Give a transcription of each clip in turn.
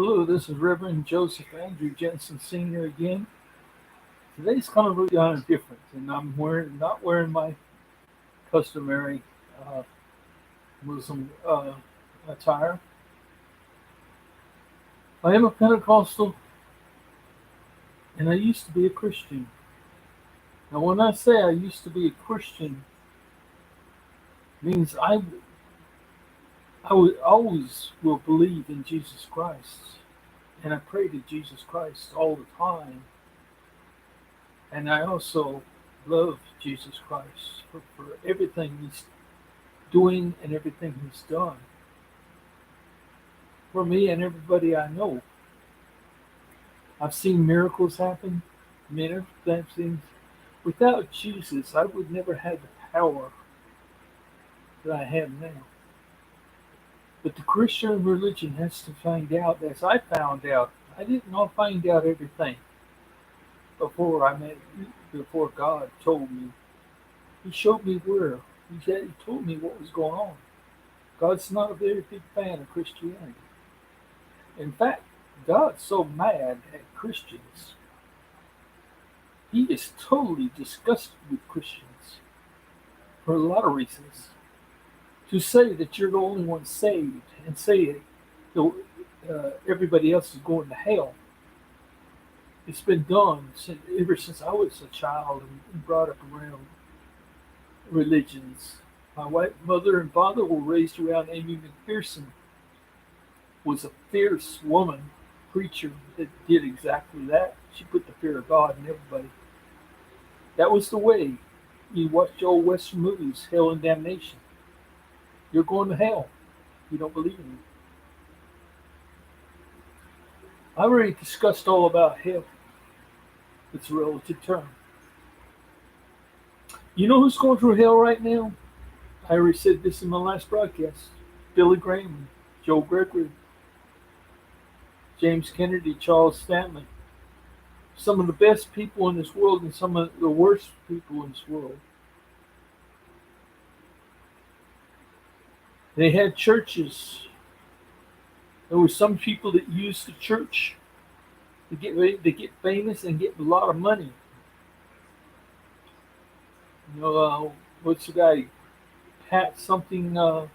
Hello, this is Reverend Joseph Andrew Jensen Sr. again. Today's kind of different, and I'm not wearing my customary uh, Muslim attire. I am a Pentecostal, and I used to be a Christian. Now, when I say I used to be a Christian, means I would always will believe in Jesus Christ, and I pray to Jesus Christ all the time. And I also love Jesus Christ for everything He's doing and everything He's done for me and everybody I know. I've seen miracles happen, many things. Without Jesus, I would never have the power that I have now. But the Christian religion has to find out, as I found out. I didn't not find out everything before God told me. He showed me where. He told me what was going on. God's not a very big fan of Christianity. In fact, God's so mad at Christians. He is totally disgusted with Christians for a lot of reasons. To say that you're the only one saved and say everybody else is going to hell. It's been done ever since I was a child and brought up around religions. My mother and father were raised around Amy McPherson, was a fierce woman preacher that did exactly that. She put the fear of God in everybody. That was the way. You watch the old Western movies, Hell and Damnation. You're going to hell. You don't believe in it. I already discussed all about hell. It's a relative term. You know who's going through hell right now? I already said this in my last broadcast. Billy Graham, Joe Gregory, James Kennedy, Charles Stanley. Some of the best people in this world and some of the worst people in this world. They had churches. There were some people that used the church to get famous and get a lot of money. What's the guy? Pat something of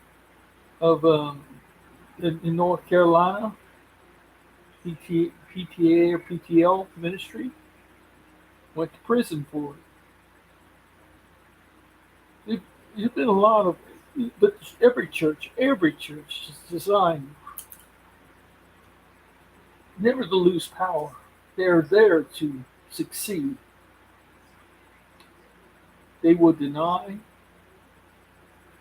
in North Carolina, PTA or PTL ministry, went to prison for it. There's been a lot of, but every church is designed never to lose power. They're there to succeed. They will deny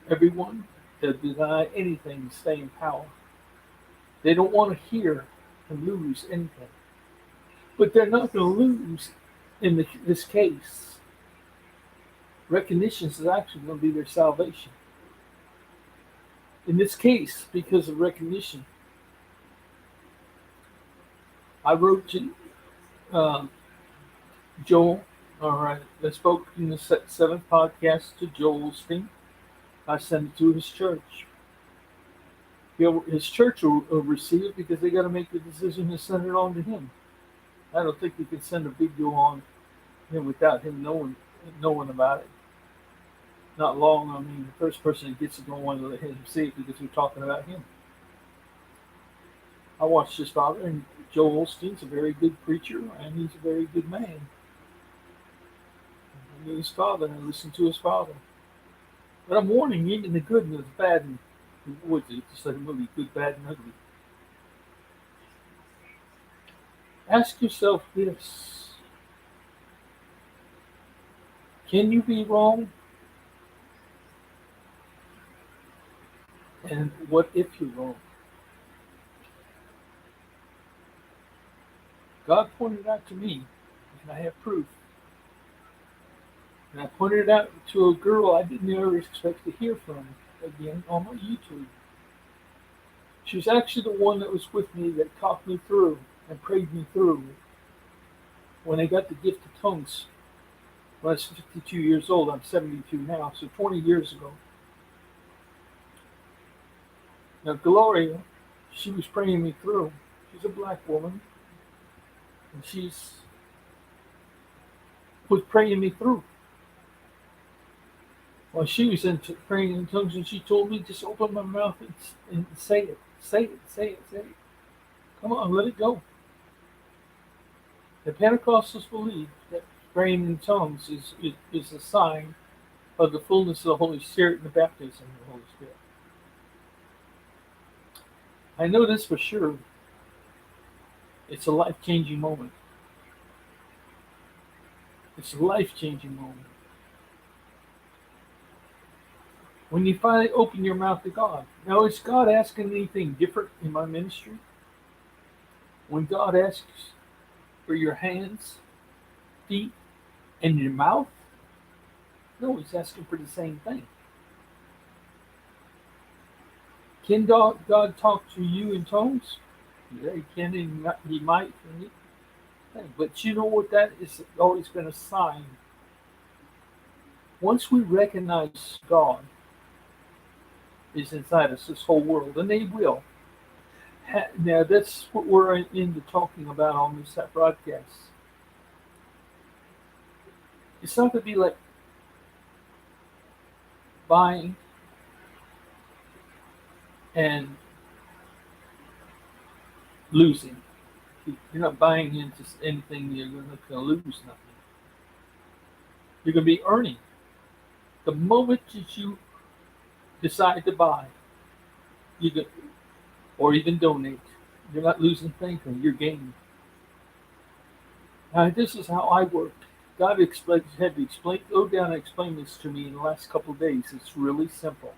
everyone. They'll deny anything to stay in power. They don't want to hear and lose anything. But they're not going to lose in this case. Recognition is actually going to be their salvation. In this case, because of recognition, I wrote to Joel, I spoke in the seventh podcast to Joel Osteen. I sent it to his church. His church will receive it because they got to make the decision to send it on to him. I don't think we can send a video on him without him knowing about it. Not long. I mean, the first person that gets it don't want to let him see it because we're talking about him. I watched his father, and Joel Osteen's a very good preacher, and he's a very good man. I knew his father, and I listened to his father. But I'm warning you, even the good and the bad, and what's it? Just like a movie, good, bad, and ugly. Ask yourself this: can you be wrong? And what if you're wrong? God pointed it out to me, and I have proof. And I pointed it out to a girl I didn't ever expect to hear from again on my YouTube. She was actually the one that was with me that talked me through and prayed me through when I got the gift of tongues. When I was 52 years old, I'm 72 now, so 20 years ago. Now, Gloria, she was praying me through. She's a black woman, and she's was praying me through. While she was praying in tongues, and she told me, just open my mouth and say it, say it, say it, say it. Come on, let it go. The Pentecostals believe that praying in tongues is a sign of the fullness of the Holy Spirit and the baptism of the Holy Spirit. I know this for sure. It's a life-changing moment. It's a life-changing moment. When you finally open your mouth to God. Now, is God asking anything different in my ministry? When God asks for your hands, feet, and your mouth? No, He's asking for the same thing. Can God talk to you in tongues? Yeah, He can. He might. But you know what? That is always been a sign. Once we recognize God is inside us, this whole world, and they will. Now, that's what we're into talking about on this broadcast. It's not going to be like buying and losing. You're not buying into anything, you're not going to lose nothing. You're going to be earning. The moment that you decide to buy, or even donate, you're not losing anything, you're gaining. Now, this is how I work. God had to go down and explain this to me in the last couple of days. It's really simple.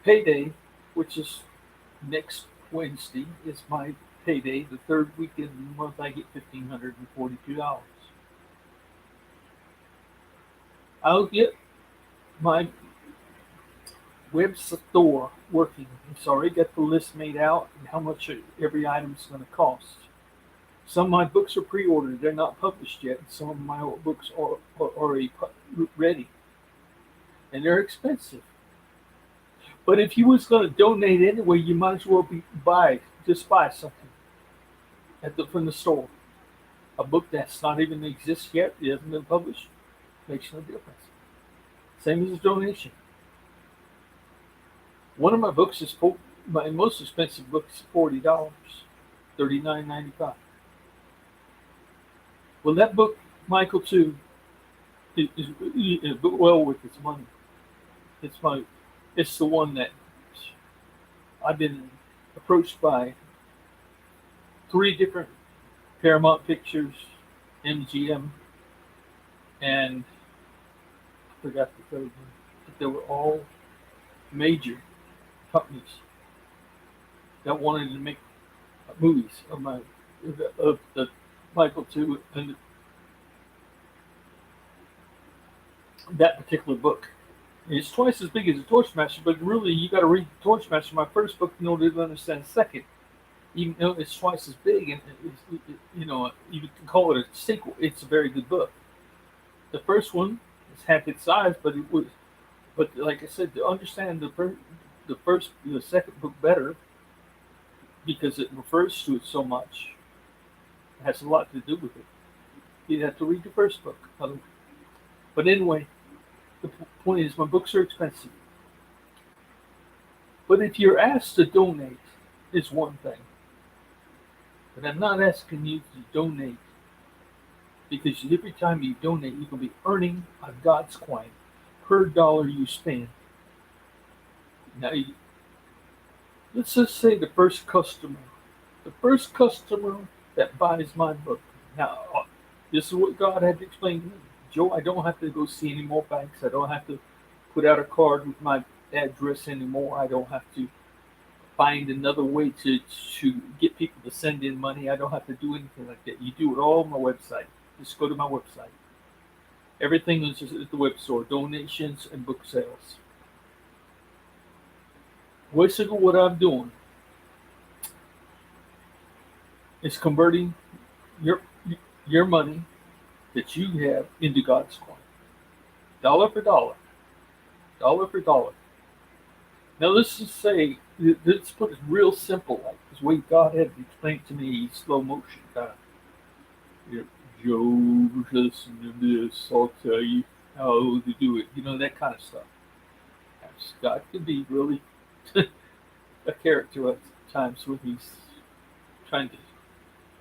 Payday, which is next Wednesday, is my payday. The third weekend of the month, I get $1,542. I'll get my web store working. It's already got the list made out and how much every item is going to cost. Some of my books are pre-ordered. They're not published yet. Some of my books are already ready. And they're expensive. But if you was going to donate anyway, you might as well buy something from the store. A book that's not even exists yet, it hasn't been published, makes no difference. Same as a donation. One of my books is my most expensive book is $40, $39.95. Well, that book, Michael 2, is well worth its money. It's the one that I've been approached by 3 different Paramount Pictures, MGM, and I forgot the third one. But they were all major companies that wanted to make movies of the Michael 2 and that particular book. And it's twice as big as the Torchmaster, but really you got to read the Torchmaster, my first book, in order to understand the second. Even though it's twice as big, and you can call it a sequel. It's a very good book. The first one is half its size, but like I said, to understand the second book better, because it refers to it so much, it has a lot to do with it. You have to read the first book. But anyway, the point is, my books are expensive. But if you're asked to donate, it's one thing. But I'm not asking you to donate, because every time you donate, you're going to be earning a God's coin per dollar you spend. Now, let's just say the first customer that buys my book. Now, this is what God had to explain to me. Joe, I don't have to go see any more banks. I don't have to put out a card with my address anymore. I don't have to find another way to get people to send in money. I don't have to do anything like that. You do it all on my website. Just go to my website. Everything is just at the web store. Donations and book sales. Basically what I'm doing is converting your money that you have into God's coin. Dollar for dollar. Dollar for dollar. Now let's just say let's put it real simple, like the way God had to explain it to me, slow motion kind of. You know, Joe, listen to this. I'll tell you how to do it. You know, that kind of stuff. God can be really a character at times when he's trying to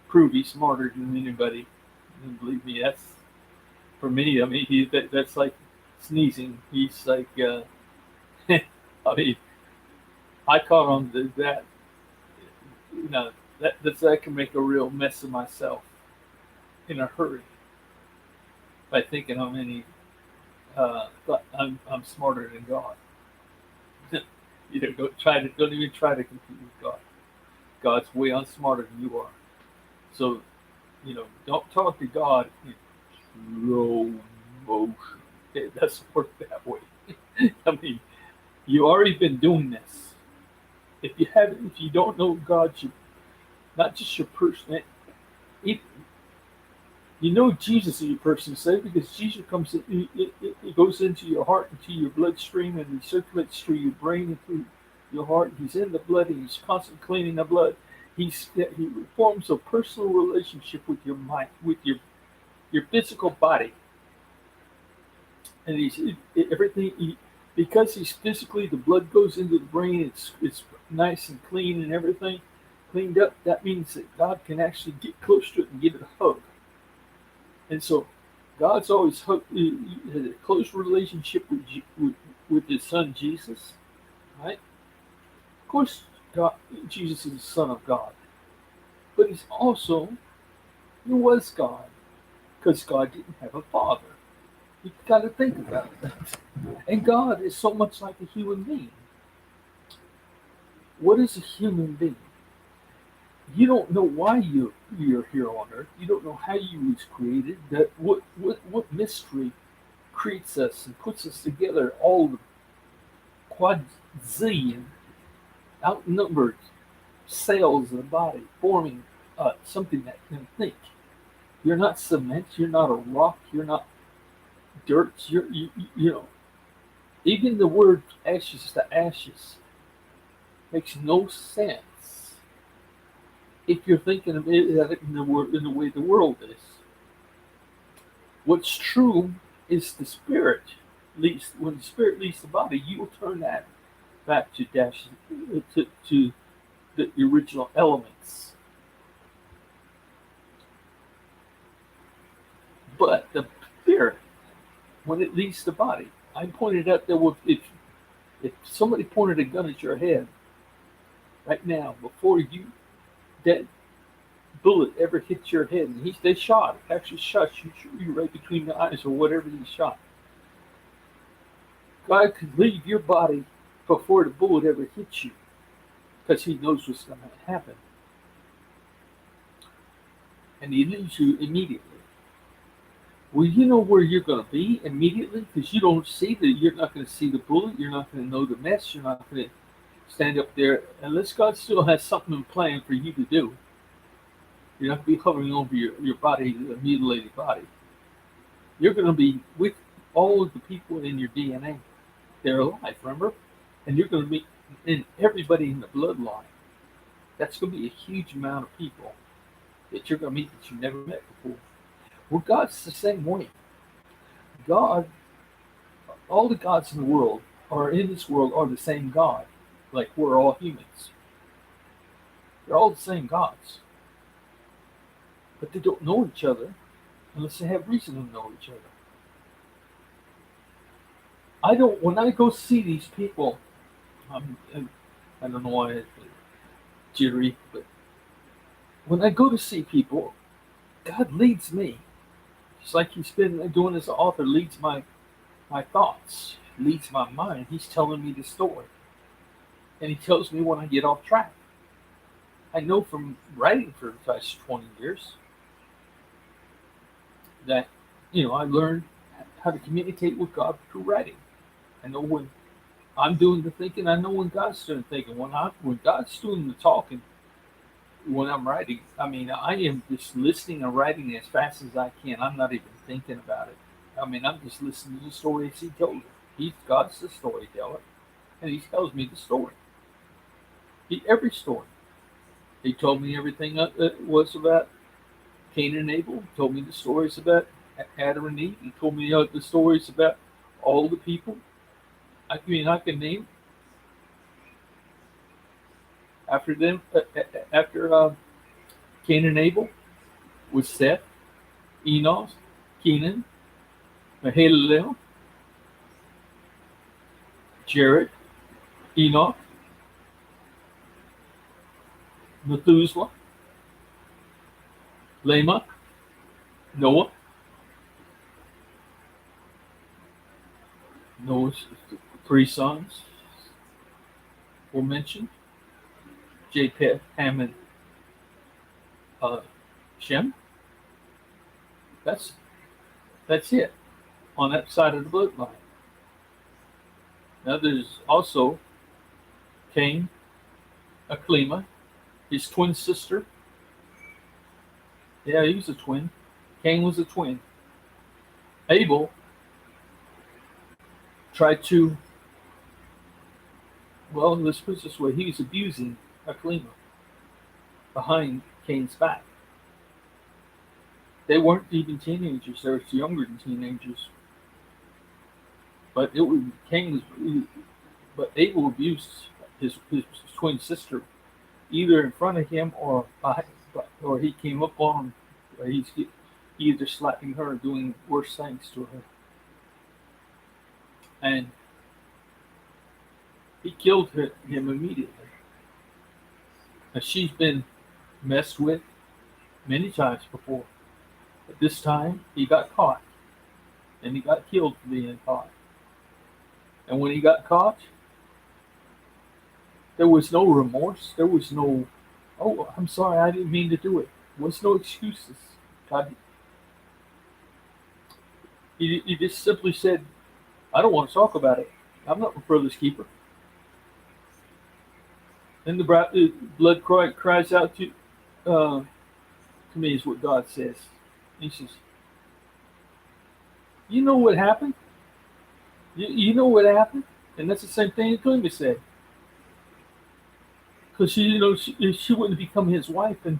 prove he's smarter than anybody. And believe me, that's for me. I mean, that's like sneezing. He's like, I mean, I caught on to that. You know, that can make a real mess of myself in a hurry by thinking how many I'm smarter than God. You know, don't even try to compete with God. God's way on smarter than you are. So, you know, don't talk to God in slow motion. It doesn't work that way. I mean, you already been doing this. If you don't know God, not just your person, it, you know Jesus is your person saved because Jesus comes in, it goes into your heart, into your bloodstream, and he circulates through your brain and through your heart. He's in the blood, and he's constantly cleaning the blood. He forms a personal relationship with your mind, with your physical body, and everything. Because he's physically, the blood goes into the brain. It's nice and clean and everything cleaned up. That means that God can actually get close to it and give it a hug. And so, God's always he has a close relationship with his son Jesus, right? Of course, Jesus is the Son of God, but he was God because God didn't have a father. You got to think about that. And God is so much like a human being. What is a human being? You don't know why you're here on earth. You don't know how you was created. That what mystery creates us and puts us together, all the quadzillion outnumbered cells of the body forming something that can think. You're not cement. You're not a rock. You're not dirt. You know. Even the word ashes to ashes makes no sense if you're thinking of it in the way the world is. What's true is the spirit leaves when the spirit leaves the body, you will turn that back to the original elements. But the spirit, when it leaves the body, I pointed out that if somebody pointed a gun at your head right now before that bullet ever hit your head, and they actually shot you right between the eyes or whatever he shot. God could leave your body before the bullet ever hits you because he knows what's going to happen. And he leaves you immediately. Well, you know where you're going to be immediately because you're not going to see the bullet, you're not going to know the mess, you're not going to stand up there unless God still has something in plan for you to do. You're not going to be hovering over your body, the mutilated body. You're going to be with all of the people in your DNA. They're alive, remember? And you're going to be in everybody in the bloodline. That's going to be a huge amount of people that you're going to meet that you never met before. Well, God's the same way. God, all the gods in the world are in this world are the same God. Like we're all humans. They're all the same gods. But they don't know each other unless they have reason to know each other. When I go see these people, I don't know why it's jittery, but when I go to see people, God leads me. Just like he's been doing as an author, leads my thoughts, leads my mind. He's telling me the story. And he tells me when I get off track. I know from writing for the past 20 years that, I learned how to communicate with God through writing. I know when I'm doing the thinking, I know when God's doing the thinking. When God's doing the talking, when I'm writing, I mean, I am just listening and writing as fast as I can. I'm not even thinking about it. I mean, I'm just listening to the story as he told it. God's the storyteller, and he tells me the story. Every story. He told me everything that was about Cain and Abel. He told me the stories about Adam and Eve. He told me the stories about all the people. I mean, I can name after them. After Cain and Abel was Seth, Enos, Kenan, Mahalalel, Jared, Enoch, Methuselah, Lamech, Noah. Noah's three sons were mentioned: Japheth, Ham, and Shem. That's it on that side of the bloodline. Now there's also Cain, Aklima, his twin sister. Yeah, he was a twin. Cain was a twin. Abel tried to, well, let's put it this way, he was abusing Aklima behind Cain's back. They weren't even teenagers, they were younger than teenagers. But it was but Abel abused his twin sister, either in front of him or behind, or he came up on him. He's either slapping her or doing worse things to her. And he killed him immediately. And she's been messed with many times before. But this time he got caught. And he got killed for being caught. And when he got caught, there was no remorse. There was no, oh, I'm sorry, I didn't mean to do it. There was no excuses. God, he just simply said, I don't want to talk about it. I'm not my brother's keeper. Then the blood cries out to me is what God says. He says, you know what happened? You know what happened? And that's the same thing Clement said. Because she wouldn't become his wife and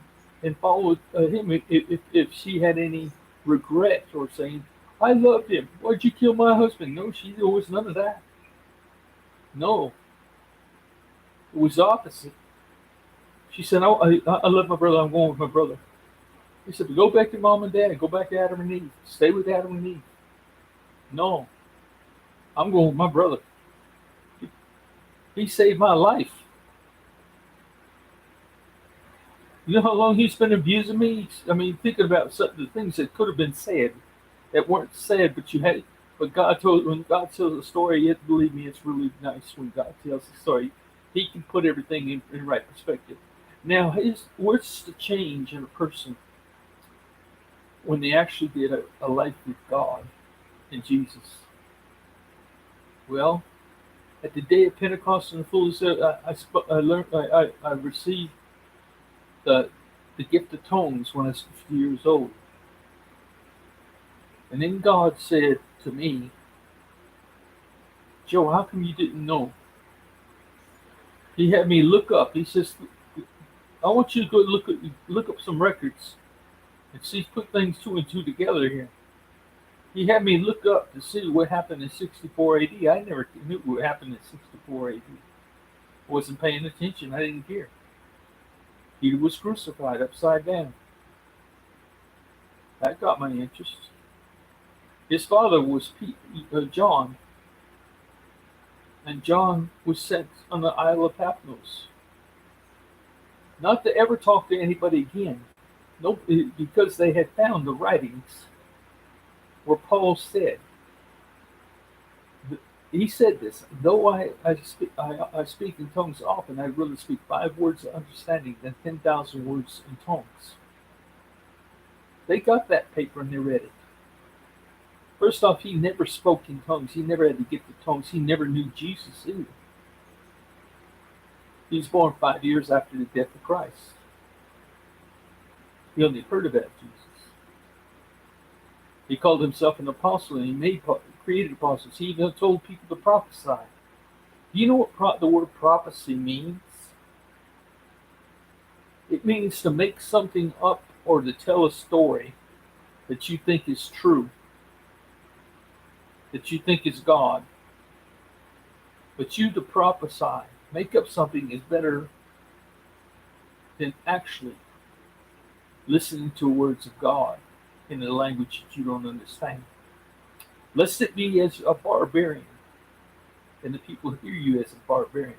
follow him if she had any regret or saying, I loved him. Why'd you kill my husband? No, there was none of that. No. It was the opposite. She said, I love my brother. I'm going with my brother. He said, go back to mom and dad. Go back to Adam and Eve. Stay with Adam and Eve. No. I'm going with my brother. He saved my life. You know how long he's been abusing me? I mean, thinking about the things that could have been said, that weren't said, but you had. But when God tells a story, you have to believe me, it's really nice when God tells a story. He can put everything in right perspective. Now, what's the change in a person when they actually get a life with God and Jesus? Well, at the day of Pentecost and the fullness, I received the gift of tongues when I was 50 years old. And then God said to me, Joe, how come you didn't know? He had me look up. He says, I want you to go look up some records and see, put things two and two together here. He had me look up to see what happened in 64 AD. I never knew what happened in 64 AD. I wasn't paying attention. I didn't care. He was crucified upside down. That got my interest. His father was John, and John was sent on the Isle of Patmos, not to ever talk to anybody again. No, because they had found the writings where Paul said, he said this, though I speak in tongues often, I'd rather speak 5 words of understanding than 10,000 words in tongues. They got that paper and they read it. First off, he never spoke in tongues. He never had to get the tongues. He never knew Jesus either. He was born 5 years after the death of Christ. He only heard about Jesus. He called himself an apostle, and he created apostles. He even told people to prophesy. Do you know what the word prophecy means? It means to make something up or to tell a story that you think is true, that you think is God. But you to prophesy, make up something is better than actually listening to words of God in a language that you don't understand. Lest it be as a barbarian, and the people hear you as a barbarian.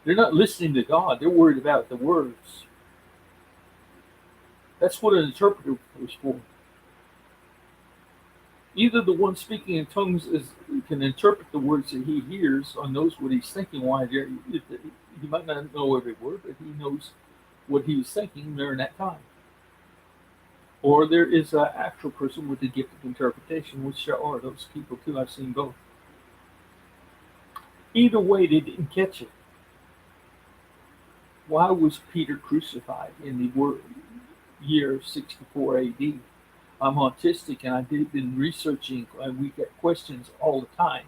They're not listening to God, they're worried about the words. That's what an interpreter is for. Either the one speaking in tongues can interpret the words that he hears or knows what he's thinking. He might not know every word, but he knows what he was thinking during that time. Or there is an actual person with the gift of interpretation, which there are those people too. I've seen both. Either way, they didn't catch it. Why was Peter crucified in the year 64 AD? I'm autistic and I've been researching, and we get questions all the time.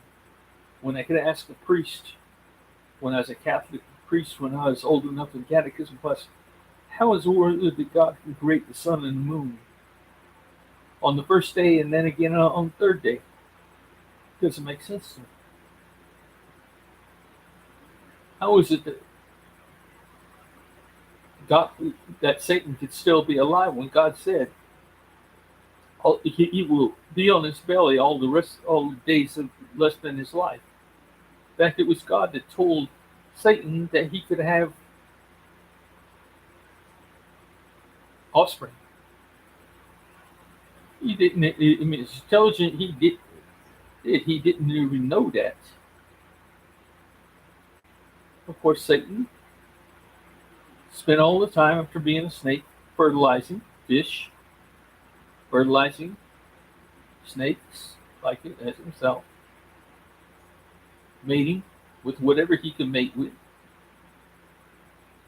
When I could ask a priest, when I was a Catholic priest, when I was old enough in catechism class, how is the word that God can create the sun and the moon on the first day and then again on the third day? Doesn't make sense to me. How is it that Satan could still be alive when God said he will be on his belly all the days of less than his life? In fact, it was God that told Satan that he could have offspring. He didn't. I mean, it's intelligent. He didn't even know that. Of course, Satan spent all the time after being a snake fertilizing fish, fertilizing snakes like it as himself, mating with whatever he could mate with.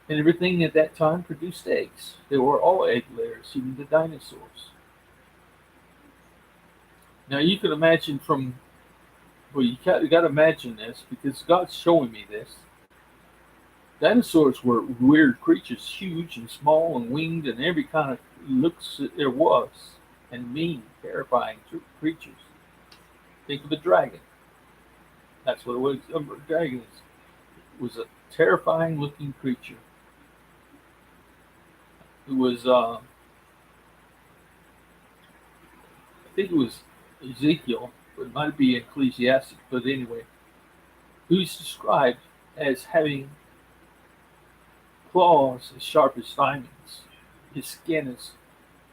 And everything at that time produced eggs. They were all egg layers, even the dinosaurs. Now you can imagine you got to imagine this because God's showing me this. Dinosaurs were weird creatures, huge and small and winged and every kind of looks that there was, and mean, terrifying creatures. Think of a dragon. That's what it was. A dragon was a terrifying looking creature. It was, I think it was Ezekiel, but it might be Ecclesiastic, but anyway, who's described as having claws as sharp as diamonds. His skin is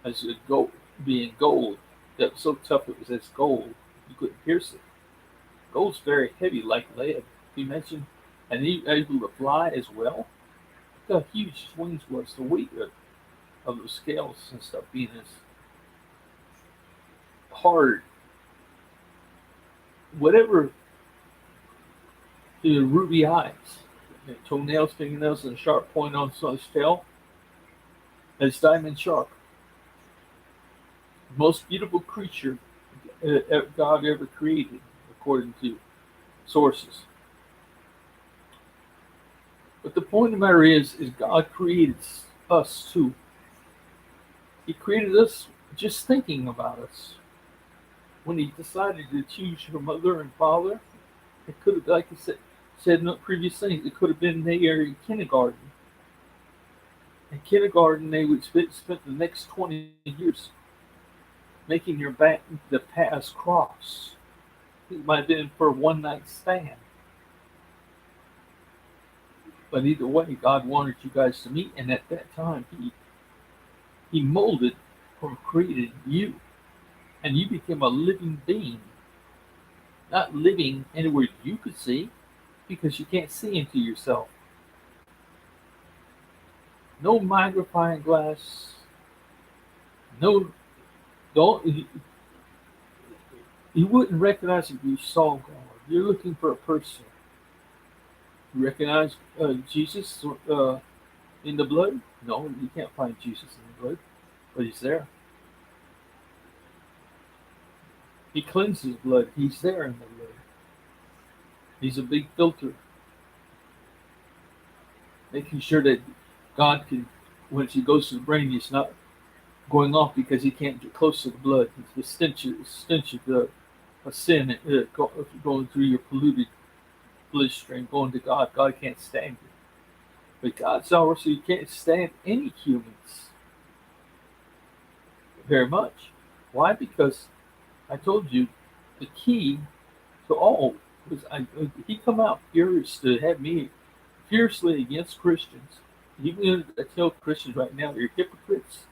as a gold, being gold. That was so tough it was as gold. You couldn't pierce it. Gold's very heavy like lead. Can you imagine? And he able to fly as well. Look how huge his wings was. The weight of the scales and stuff being as hard. Whatever the ruby eyes, toenails, fingernails, and a sharp point on his tail, as diamond sharp. Most beautiful creature God ever created, according to sources. But the point of the matter is God created us too. He created us just thinking about us. When he decided to choose your mother and father, it could have, like I said in the previous things, it could have been there in kindergarten. In kindergarten, they would spend the next 20 years making the paths cross. It might have been for a one-night stand. But either way, God wanted you guys to meet, and at that time, He molded or created you, and you became a living being. Not living anywhere you could see, because you can't see into yourself. No magnifying glass. No, don't. You wouldn't recognize if you saw God. You're looking for a person. You recognize Jesus in the blood? No, you can't find Jesus in the blood, but he's there. He cleanses blood. He's there in the blood. He's a big filter. making sure that God can, when he goes to the brain, he's not going off because he can't get close to the blood. It's the stench of the a sin going through your polluted bloodstream, going to God. God can't stand it. But God's ours, so you can't stand any humans very much. Why? Because I told you the key to all was he come out furious to have me fiercely against Christians. Even I tell Christians right now, you're hypocrites,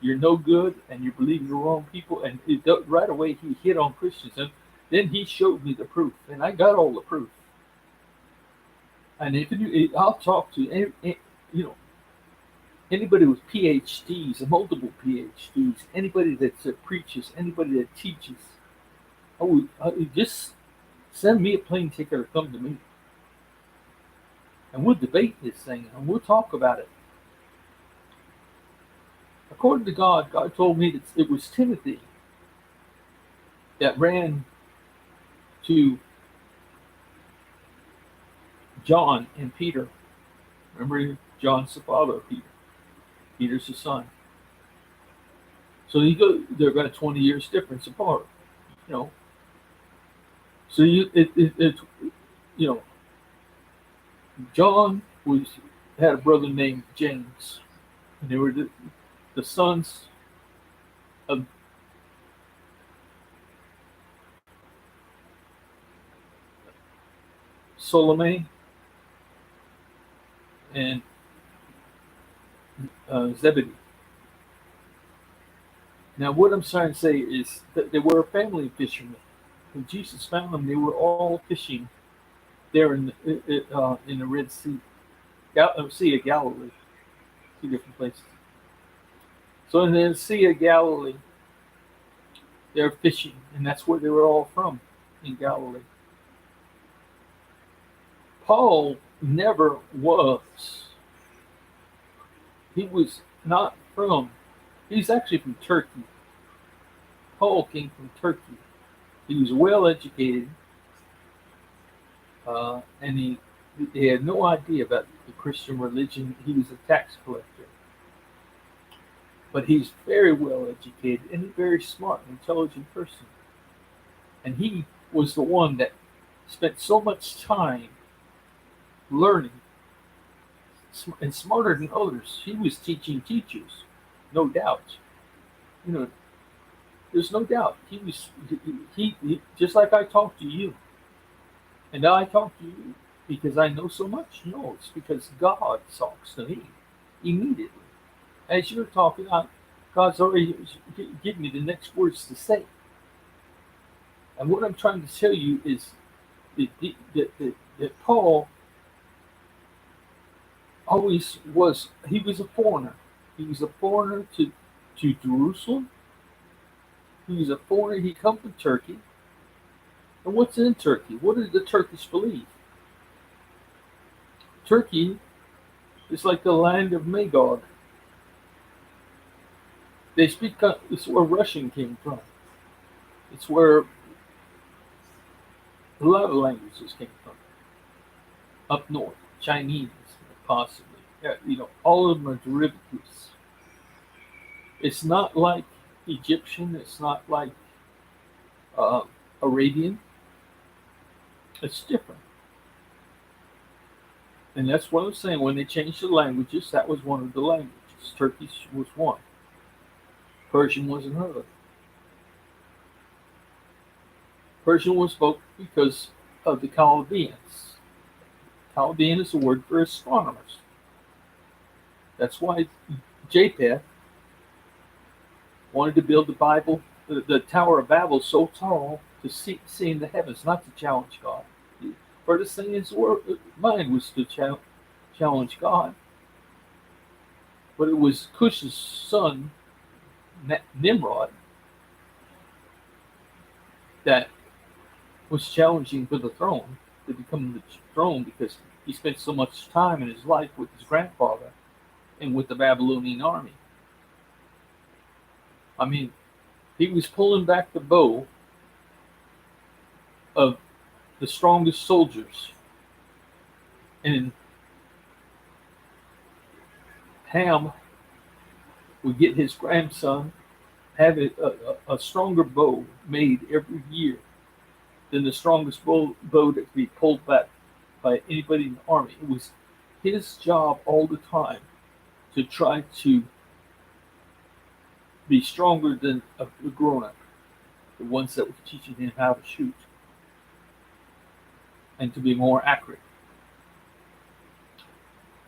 you're no good, and you believe in the wrong people. And right away he hit on Christians, and then he showed me the proof, and I got all the proof. And if you, I'll talk to you know anybody with PhDs, multiple PhDs, anybody that preaches, anybody that teaches. I would just send me a plane ticket or come to me, and we'll debate this thing and we'll talk about it. According to God, God told me that it was Timothy that ran to John and Peter. Remember, John's the father of Peter. Peter's the son. So they're about 20 years difference apart. You know. So you know, John had a brother named James, and they were the sons of Salome and Zebedee. Now, what I'm trying to say is that they were a family of fishermen. When Jesus found them, they were all fishing there in the Red Sea, Sea of Galilee, two different places. So in the Sea of Galilee, they're fishing, and that's where they were all from, in Galilee. Paul never was. He was not from. He's actually from Turkey. Paul came from Turkey. He was well educated, and he had no idea about the Christian religion. He was a tax collector. But he's very well educated and a very smart and intelligent person. And he was the one that spent so much time learning and smarter than others. He was teaching teachers, no doubt. You know, there's no doubt. He just like I talk to you. And I talk to you because I know so much. No, it's because God talks to me immediately. As you're talking, God's already giving me the next words to say. And what I'm trying to tell you is that Paul always was, he was a foreigner. He was a foreigner to Jerusalem. He was a foreigner. He come from Turkey. And what's in Turkey? What did the Turkish believe? Turkey is like the land of Magog. They speak, it's where Russian came from. It's where a lot of languages came from. Up north, Chinese, possibly. All of them are derivatives. It's not like Egyptian. It's not like Arabian. It's different. And that's what I'm saying. When they changed the languages, that was one of the languages. Turkish was one. Persian was another. Persian was spoken because of the Chaldeans. Chaldean is a word for astronomers. That's why Japheth wanted to build the Bible, the Tower of Babel, so tall to see in the heavens, not to challenge God. The furthest thing in his mind was to challenge God. But it was Cush's son, Nimrod, that was challenging for the throne, to become the throne, because he spent so much time in his life with his grandfather and with the Babylonian army. I mean, he was pulling back the bow of the strongest soldiers, and Ham would get his grandson, have a stronger bow made every year than the strongest bow that could be pulled back by anybody in the army. It was his job all the time to try to be stronger than a grown-up, the ones that were teaching him how to shoot, and to be more accurate.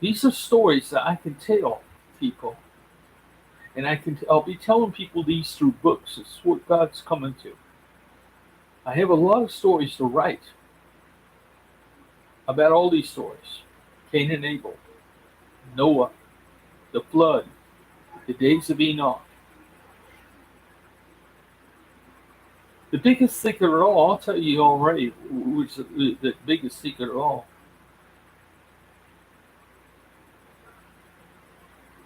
These are stories that I can tell people, and I'll be telling people these through books. It's what God's coming to. I have a lot of stories to write about all these stories: Cain and Abel, Noah, the flood, the days of Enoch. The biggest secret of all, I'll tell you already, which is the biggest secret of all.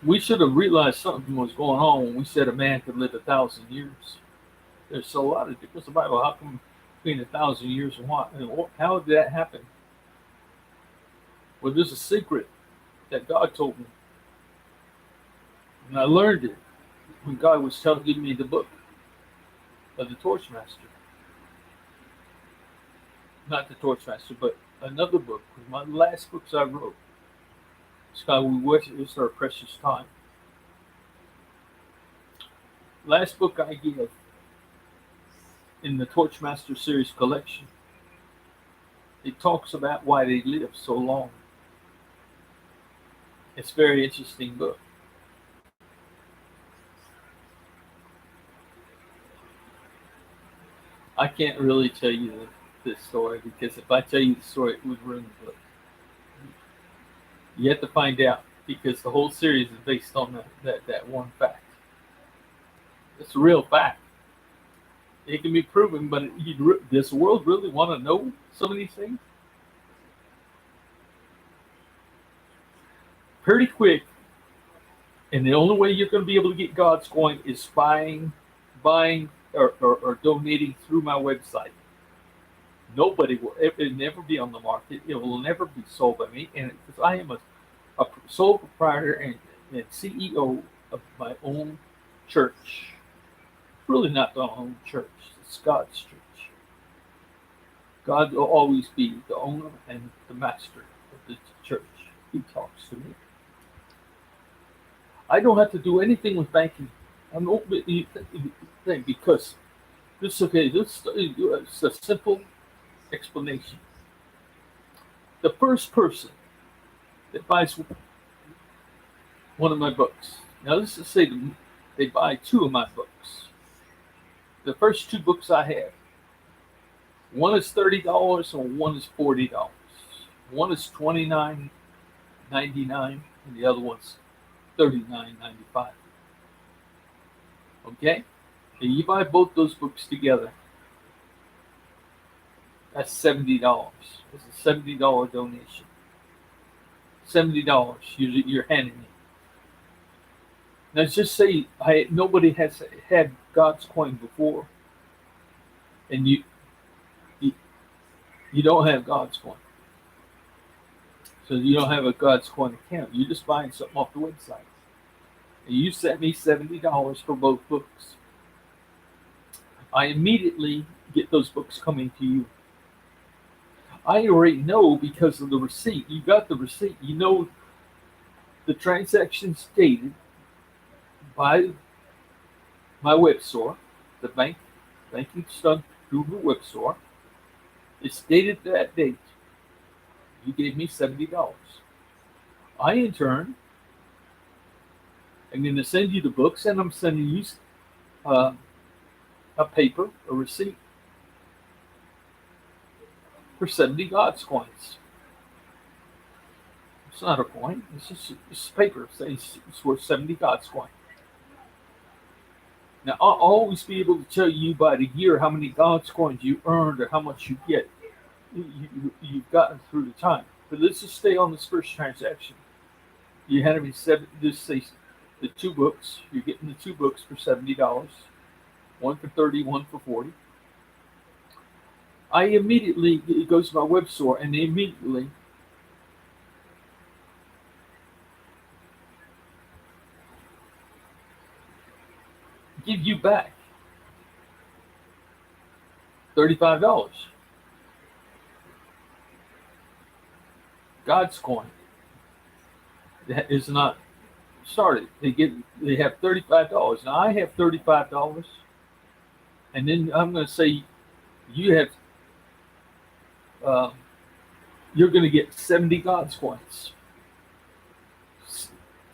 We should have realized something was going on when we said a man could live 1,000 years. There's a lot of difference in the Bible. How come between 1,000 years and what? How did that happen? Well, there's a secret that God told me. And I learned it when God was giving me the book of the Torchmaster. Not the Torchmaster, but another book. My last books I wrote. It's called We Waste Our Precious Time. Last book I give in the Torchmaster series collection. It talks about why they lived so long. It's a very interesting book. I can't really tell you this story, because if I tell you the story, it would ruin the book. You have to find out, because the whole series is based on that one fact. It's a real fact. It can be proven, but does the world really want to know some of these things? Pretty quick, and the only way you're going to be able to get God's coin is buying or donating through my website. Nobody will never be on the market. It will never be sold by me, and because I am a sole proprietor and CEO of my own church. Really not my own church. It's God's church. God will always be the owner and the master of the church. He talks to me. I don't have to do anything with banking. I'm open thing, because this is okay. This is a simple explanation. The first person that buys one of my books. Now, let's just say they buy two of my books. The first two books I have, one is $30 and one is $40. One is $29.99 and the other one's $39.95. Okay? And you buy both those books together. That's $70. It's a $70 donation. $70 you're handing me. Now just say nobody has had God's coin before, and you don't have God's coin. So you don't have a God's coin account. You're just buying something off the website. And you sent me $70 for both books. I immediately get those books coming to you. I already know because of the receipt. You got the receipt. You know the transaction's dated by my web store, the banking stuff through the web store. It's dated that date. You gave me $70. I, in turn, am going to send you the books, and I'm sending you a paper, a receipt, for 70 God's coins. It's not a coin. It's paper. It's worth 70 God's coins. Now, I'll always be able to tell you by the year how many God's coins you earned or how much you get. You've gotten through the time. But let's just stay on this first transaction. You handed me just say the two books. You're getting the two books for $70. One for $30, one for $40. It goes to my web store, and immediately give you back $35. God's coin that is not started. They have $35. Now I have $35, and then I'm going to say you have uh, you're going to get 70 God's coins.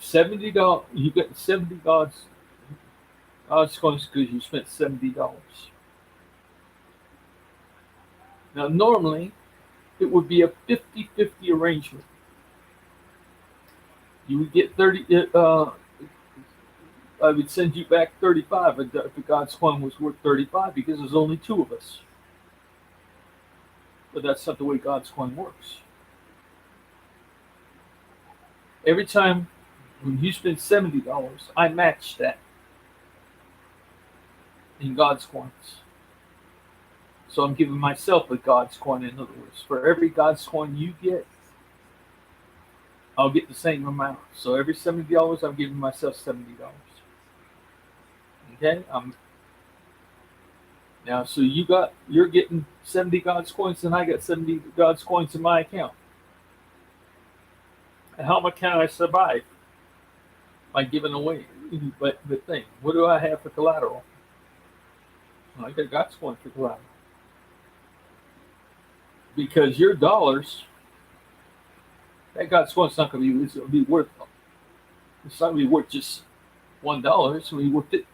$70. You get 70 God's coins because you spent $70. Now normally it would be a 50-50 arrangement. You would get 30. I would send you back 35 if the God's coin was worth 35 because there's only two of us. But that's not the way God's coin works. Every time when you spend $70, I match that in God's coins. So I'm giving myself a God's coin. In other words, for every God's coin you get, I'll get the same amount. So every $70, I'm giving myself $70. Okay? Now, so you're getting 70 God's coins, and I got 70 God's coins in my account. And how much can I survive by giving away the thing? What do I have for collateral? I got God's coin for collateral. Because your dollars, that God's coin's not going to be, it's not going to be worth just $1. It's going to be worth it.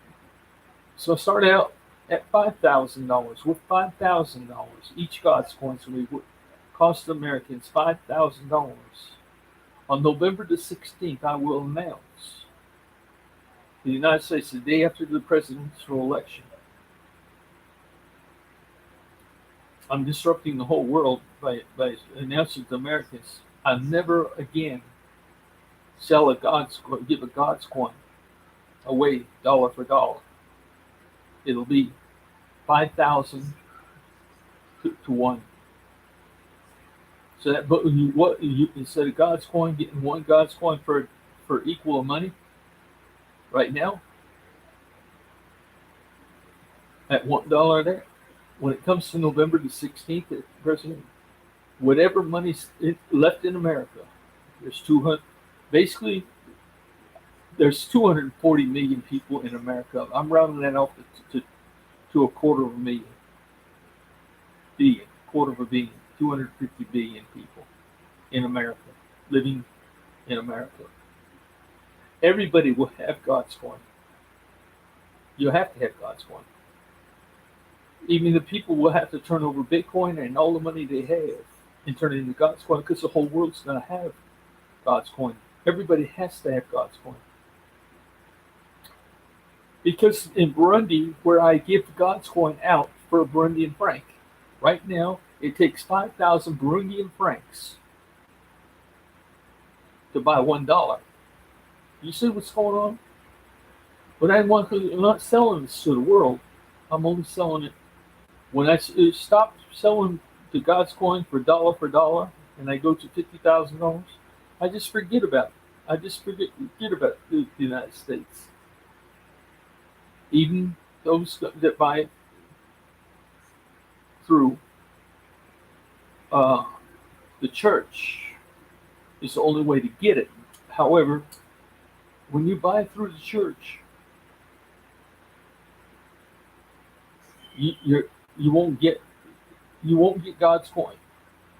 So I started out at $5,000. With $5,000, each God's coin is going to be cost Americans $5,000. On November the 16th, I will announce the United States the day after the presidential election. I'm disrupting the whole world by announcing to Americans, I'll never again give a God's coin away dollar for dollar. It'll be 5,000 to 1. So that, but you instead of God's coin getting one God's coin for equal money, right now at $1 there. When it comes to November the 16th, President, whatever money's left in America, there's 200. Basically, there's 240 million people in America. I'm rounding that off to a quarter of a million. Quarter of a billion. 250 billion people in America, living in America. Everybody will have God's coin. You have to have God's coin. Even the people will have to turn over Bitcoin and all the money they have and turn it into God's coin because the whole world's going to have God's coin. Everybody has to have God's coin. Because in Burundi, where I give God's coin out for a Burundian franc, right now it takes 5,000 Burundian francs to buy $1. You see what's going on? But I'm not selling this to the world. I'm only selling it when I stop selling the God's coin for dollar, and I go to $50,000. I just forget about it. I just forget about the United States. Even those that buy it through the church is the only way to get it. However, when you buy through the church, you won't get God's coin.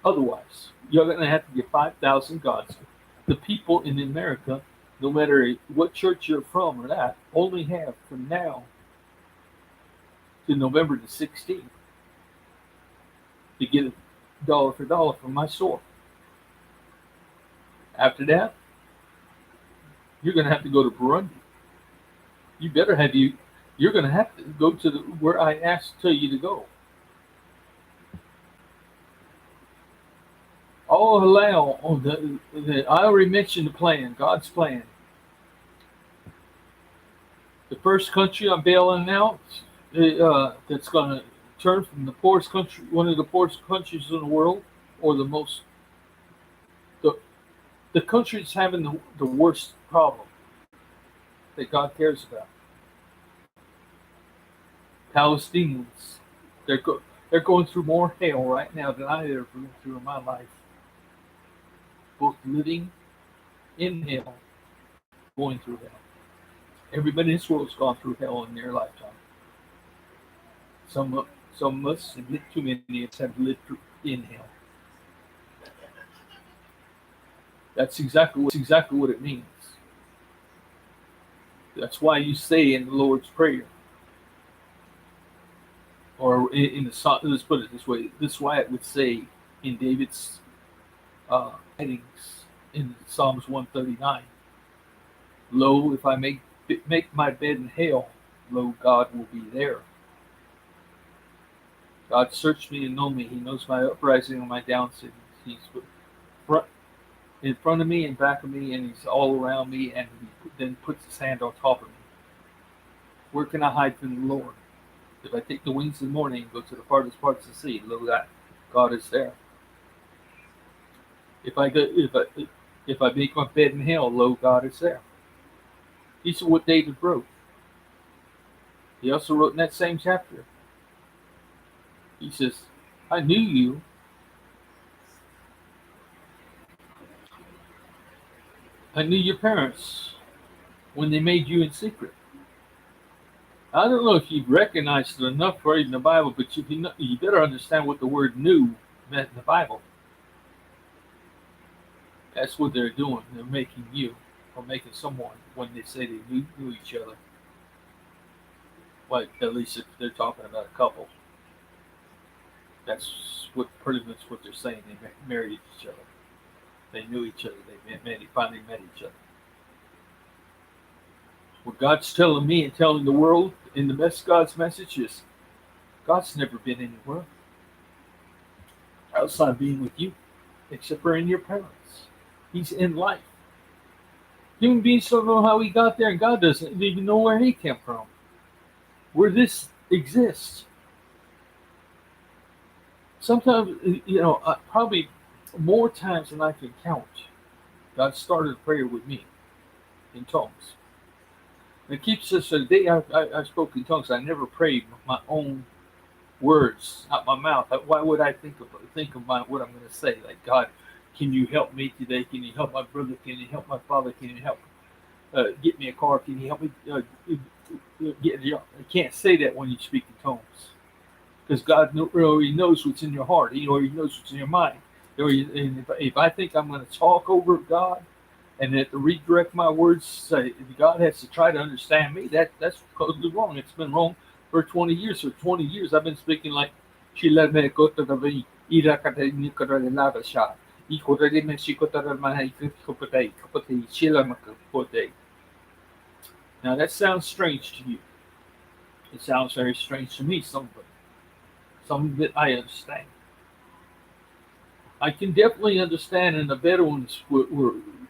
Otherwise, you're going to have to get 5,000 God's coin. The people in America, no matter what church you're from or that, only have from now to November the 16th to get it dollar for dollar from my store. After that, you're going to have to go to Burundi. You're going to have to go to where I tell you to go. I'll allow I already mentioned the plan, God's plan. The first country I'm bailing out that's going to turn from the poorest country, one of the poorest countries in the world, or the country that's having the worst problem that God cares about. Palestinians, they're going through more hell right now than I ever been through in my life. Both living in hell, going through hell. Everybody in this world's gone through hell in their lifetime. Some some of us, and too many of us, have lived in hell. That's exactly what it means. That's why you say in the Lord's Prayer, or in the Psalm. Let's put it this way. This is why it would say in David's writings in Psalms 139. Lo, if I make my bed in hell, lo, God will be there. God searched me and know me. He knows my uprising and my downsitting. He's front, in front of me and back of me, and he's all around me, and he then puts his hand on top of me. Where can I hide from the Lord? If I take the wings in the morning and go to the farthest parts of the sea, lo, that God is there. If I make my bed in hell, lo, God is there. These are what David wrote. He also wrote in that same chapter. He says, I knew you. I knew your parents when they made you in secret. I don't know if you've recognized it enough for reading the Bible, but you better understand what the word knew meant in the Bible. That's what they're doing. They're making you, or making someone, when they say they knew each other. Well, at least if they're talking about a couple. That's pretty much what they're saying. They married each other. They knew each other. They finally met each other. What God's telling me and telling the world in God's message is, God's never been anywhere outside being with you, except for in your parents. He's in life. Human beings don't know how he got there, and God doesn't even know where he came from. Where this exists. Sometimes, probably more times than I can count, God started prayer with me in tongues. And it keeps us. The day I spoke in tongues, I never prayed my own words out my mouth. Why would I think of what I'm going to say? Like, God, can you help me today? Can you help my brother? Can you help my father? Can you help get me a car? Can you help me get a job? I can't say that when you speak in tongues. Because God already knows what's in your heart. He already knows what's in your mind. And if I think I'm going to talk over God and have to redirect my words, say God has to try to understand me, that's totally wrong. It's been wrong for 20 years. For 20 years, I've been speaking like now that sounds strange to you. It sounds very strange to me, some of it I understand. I can definitely understand, and the Bedouins were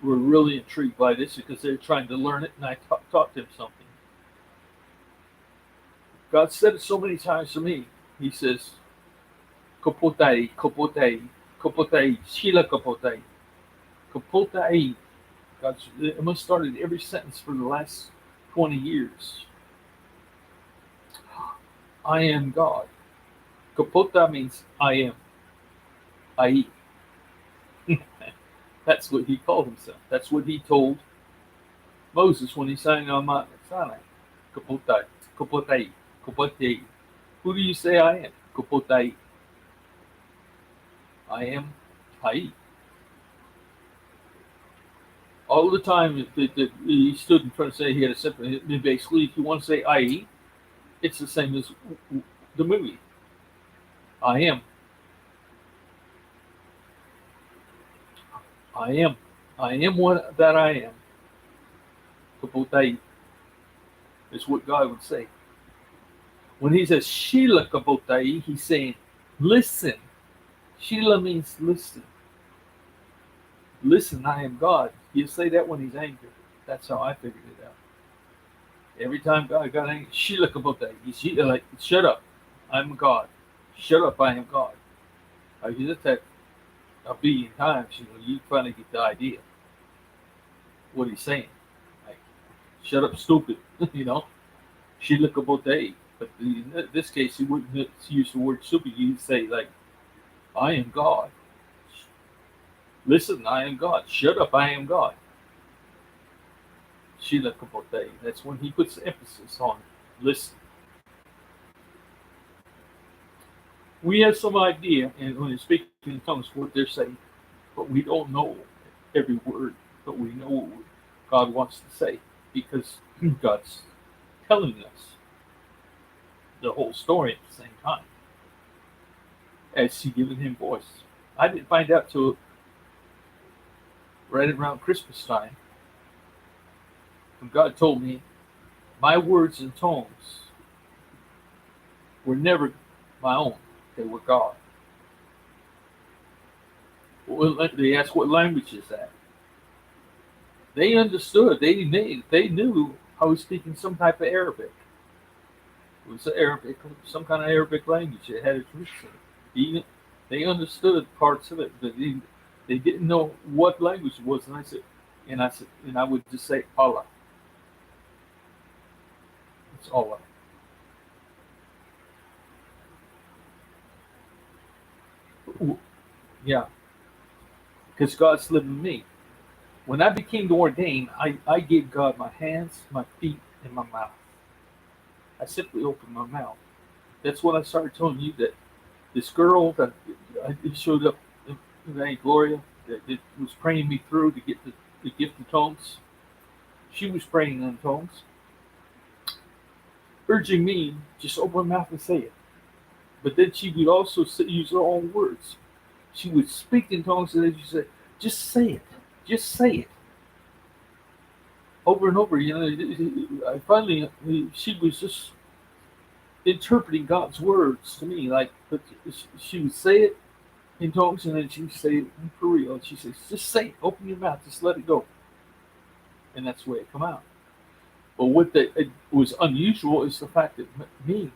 really intrigued by this because they're trying to learn it, and I taught them something. God said it so many times to me. He says, Kapotai, Kapotai, Kapotai, Shila Kapotai, Kapotai. It must have started every sentence for the last 20 years. I am God. Kapota means I am. I. That's what he called himself. That's what he told Moses when he sang on Mount Sinai. Kapotai, Kapotai, Kapotai. Who do you say I am? Kapotai. I am I. All the time that he stood in front of say he had a simple. Basically, if you want to say I, it's the same as the movie. I am. I am. I am what that I am. Kapotai is what God would say. When he says Shila Kapotai, he's saying, listen. Shila means listen. Listen, I am God. He'll say that when he's angry. That's how I figured it out. Every time God got angry, Shila Kapotai. He's like, shut up. I'm God. Shut up, I am God. I use that a billion times, you finally get the idea. What he's saying. Like, shut up, stupid. Shila Kapotai. But in this case, he wouldn't use the word super. He'd say, like, I am God. Listen, I am God. Shut up, I am God. Shila Kapote. That's when he puts emphasis on listen. We have some idea, and when they're speaking in tongues, what they're saying, but we don't know every word, but we know what God wants to say because God's telling us the whole story at the same time as He giving him voice. I didn't find out till right around Christmas time when God told me my words and tones were never my own; they were God. Well, they asked, "What language is that?" They understood. They knew I was speaking some type of Arabic. It was Arabic, some kind of Arabic language. It had its roots in it. They understood parts of it, but they didn't know what language it was. And I would just say Allah. It's Allah. Yeah, because God's living in me. When I became ordained, I gave God my hands, my feet, and my mouth. I simply opened my mouth. That's what I started telling you that this girl that showed up, Aunt Gloria, that was praying me through to get the gift of tongues. She was praying in tongues, urging me just open my mouth and say it. But then she would also use her own words. She would speak in tongues, and then she said, "Just say it, just say it." Over and over, I finally, she was just interpreting God's words to me. Like, but she would say it in tongues, and then she would say it for real. And she says, "Just say it, open your mouth, just let it go," and that's the way it come out. But it was unusual is the fact that me,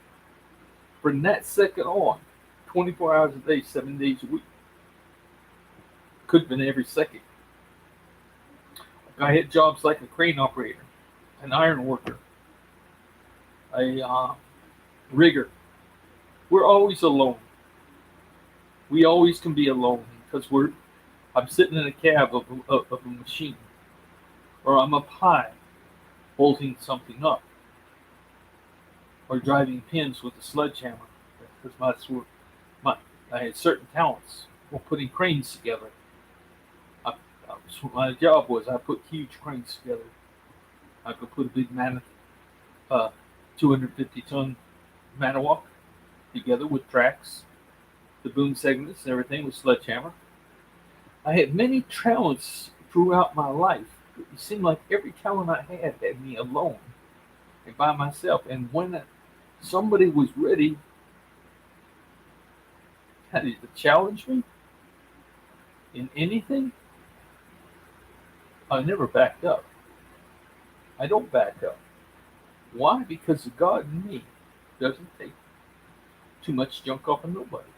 from that second on, 24 hours a day, 7 days a week, could have been every second. I had jobs like a crane operator, an iron worker, a rigger. We're always alone. We always can be alone because I'm sitting in a cab of a machine, or I'm up high holding something up, or driving pins with a sledgehammer. Because I had certain talents for putting cranes together. My job was I put huge cranes together. I could put a big 250-ton manawak together with tracks, the boom segments, and everything with sledgehammer. I had many talents throughout my life. It seemed like every talent I had me alone and by myself. And when somebody was ready to challenge me in anything, I never backed up. I don't back up. Why? Because the God in me doesn't take too much junk off of nobody.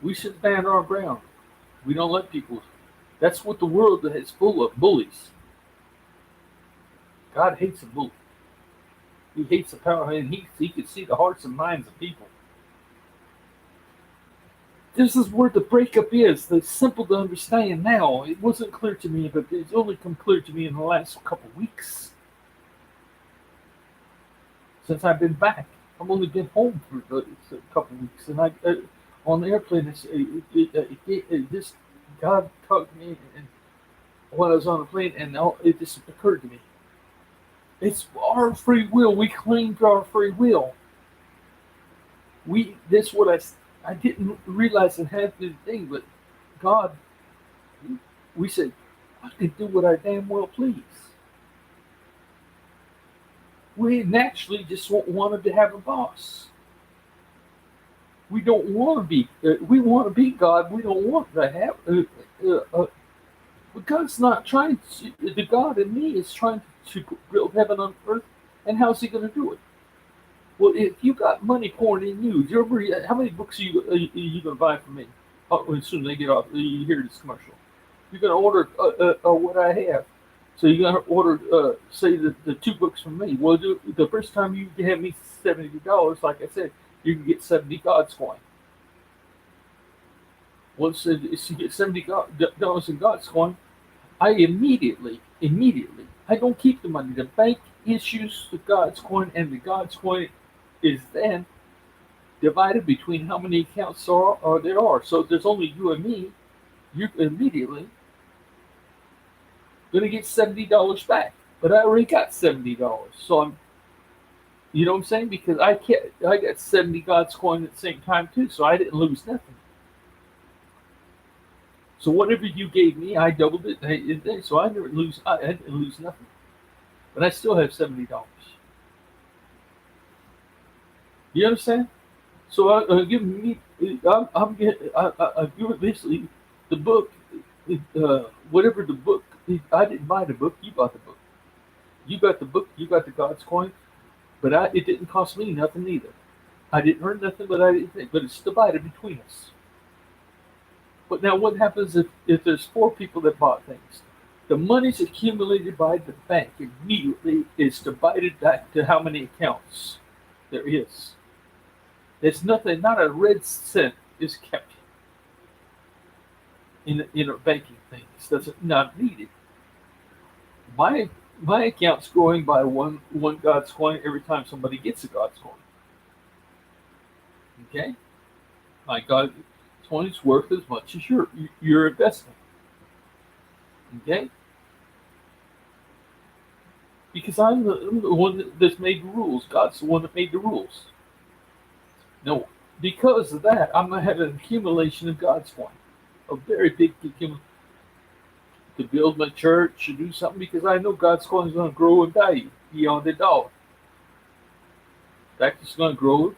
We should stand our ground. We don't let people. That's what the world is full of, bullies. God hates a bully. He hates the power, and he can see the hearts and minds of people. This is where the breakup is. It's simple to understand now. It wasn't clear to me, but it's only come clear to me in the last couple of weeks. Since I've been back. I've only been home for a couple of weeks. And on the airplane, this God talked to me and when I was on the plane, and it just occurred to me. It's our free will. We claim to our free will. That's what I didn't realize it had to thing, but God, we said, I can do what I damn well please. We naturally just wanted to have a boss. We don't want to be. We want to be God. We don't want to have. But God's not trying to. The God in me is trying to build heaven on earth. And how's He going to do it? Well, if you got money pouring in you, how many books are you going to buy from me? As soon as they get off, you hear this commercial. You're going to order what I have. So you're gonna order, say the two books from me. Well, the first time you have me $70, like I said, you can get 70 God's coin. Once you get $70 in God's coin, I immediately, I don't keep the money. The bank issues the God's coin, and the God's coin is then divided between how many accounts there are. So if there's only you and me, you're immediately going to get $70 back. But I already got $70, so you know what I'm saying? Because I got 70 God's coin at the same time too, so I didn't lose nothing. So whatever you gave me, I doubled it. So I didn't lose nothing, but I still have $70. You understand? So I'm giving me, I'm getting, I give it basically the book, whatever the book. I didn't buy the book. You bought the book. You got the book. You got the God's coin. But it didn't cost me nothing either. I didn't earn nothing, but I didn't think. But it's divided between us. But now, what happens if there's four people that bought things? The money's accumulated by the bank immediately is divided back to how many accounts there is. There's nothing, not a red cent is kept in a banking thing. It's not needed. My account's growing by one God's coin every time somebody gets a God's coin. Okay? My God's coin is worth as much as your investment. Okay? Because I'm the one that's made the rules. God's the one that made the rules. No, because of that, I'm going to have an accumulation of God's coin. A very big accumulation. To build my church, to do something, because I know God's coin is going to grow in value beyond $1. In fact, it's going to grow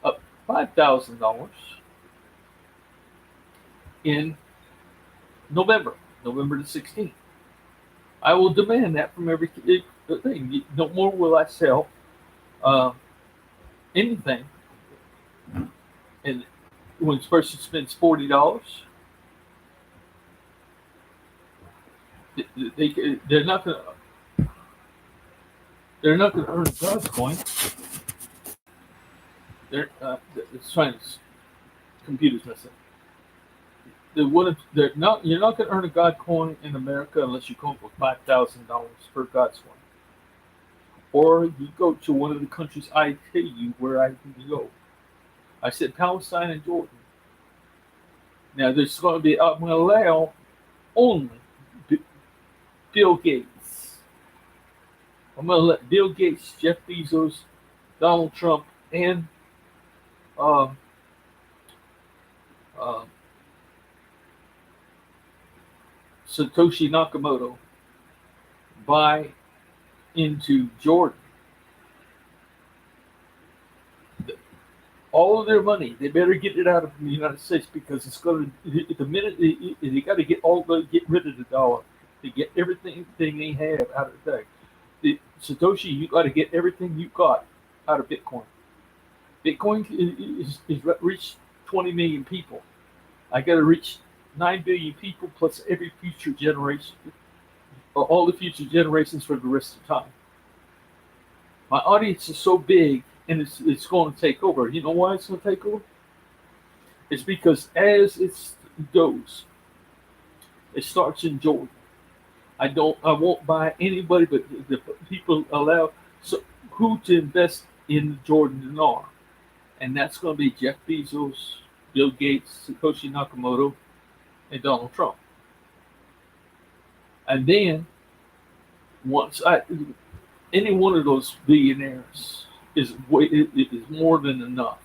up $5,000 in November the 16th. I will demand that from every thing. No more will I sell anything. And when a person spends $40, they're not going to earn God's coin. It's trying to computer's messing. You're not going to earn a God coin in America unless you come up with $5,000 for God's coin, or you go to one of the countries I tell you where I can go. I said Palestine and Jordan. Now there's going to be I'm going to allow only Bill Gates. I'm going to let Bill Gates, Jeff Bezos, Donald Trump, and Satoshi Nakamoto buy into Jordan. All of their money, they better get it out of the United States, because it's going to, the minute they got to get rid of the dollar. To get everything they have out of the Satoshi, you got to get everything you got out of Bitcoin. Bitcoin is reached 20 million people. I got to reach 9 billion people plus every future generation, or all the future generations for the rest of time. My audience is so big, and it's going to take over. You know why it's going to take over? It's because as it goes, it starts in Jordan. I won't buy anybody, but the people allow who to invest in Jordan dinar, and that's going to be Jeff Bezos, Bill Gates, Satoshi Nakamoto, and Donald Trump. And then once any one of those billionaires is more than enough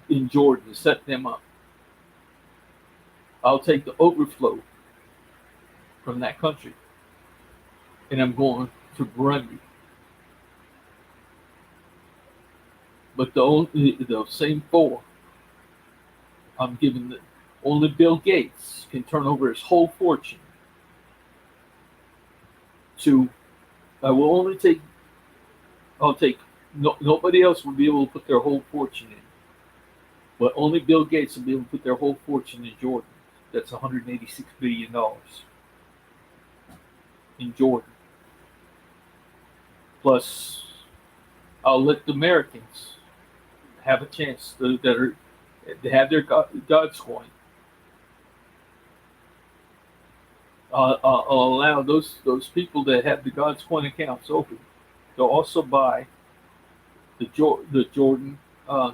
in Jordan to set them up. I'll take the overflow from that country, and I'm going to Burundi. But the same four, I'm giving only Bill Gates can turn over his whole fortune to. Nobody else will be able to put their whole fortune in, but only Bill Gates will be able to put their whole fortune in Jordan. That's $186 billion. in Jordan. Plus, I'll let the Americans have a chance to have their God's coin. I'll allow those people that have the God's coin accounts open to also buy the Jordan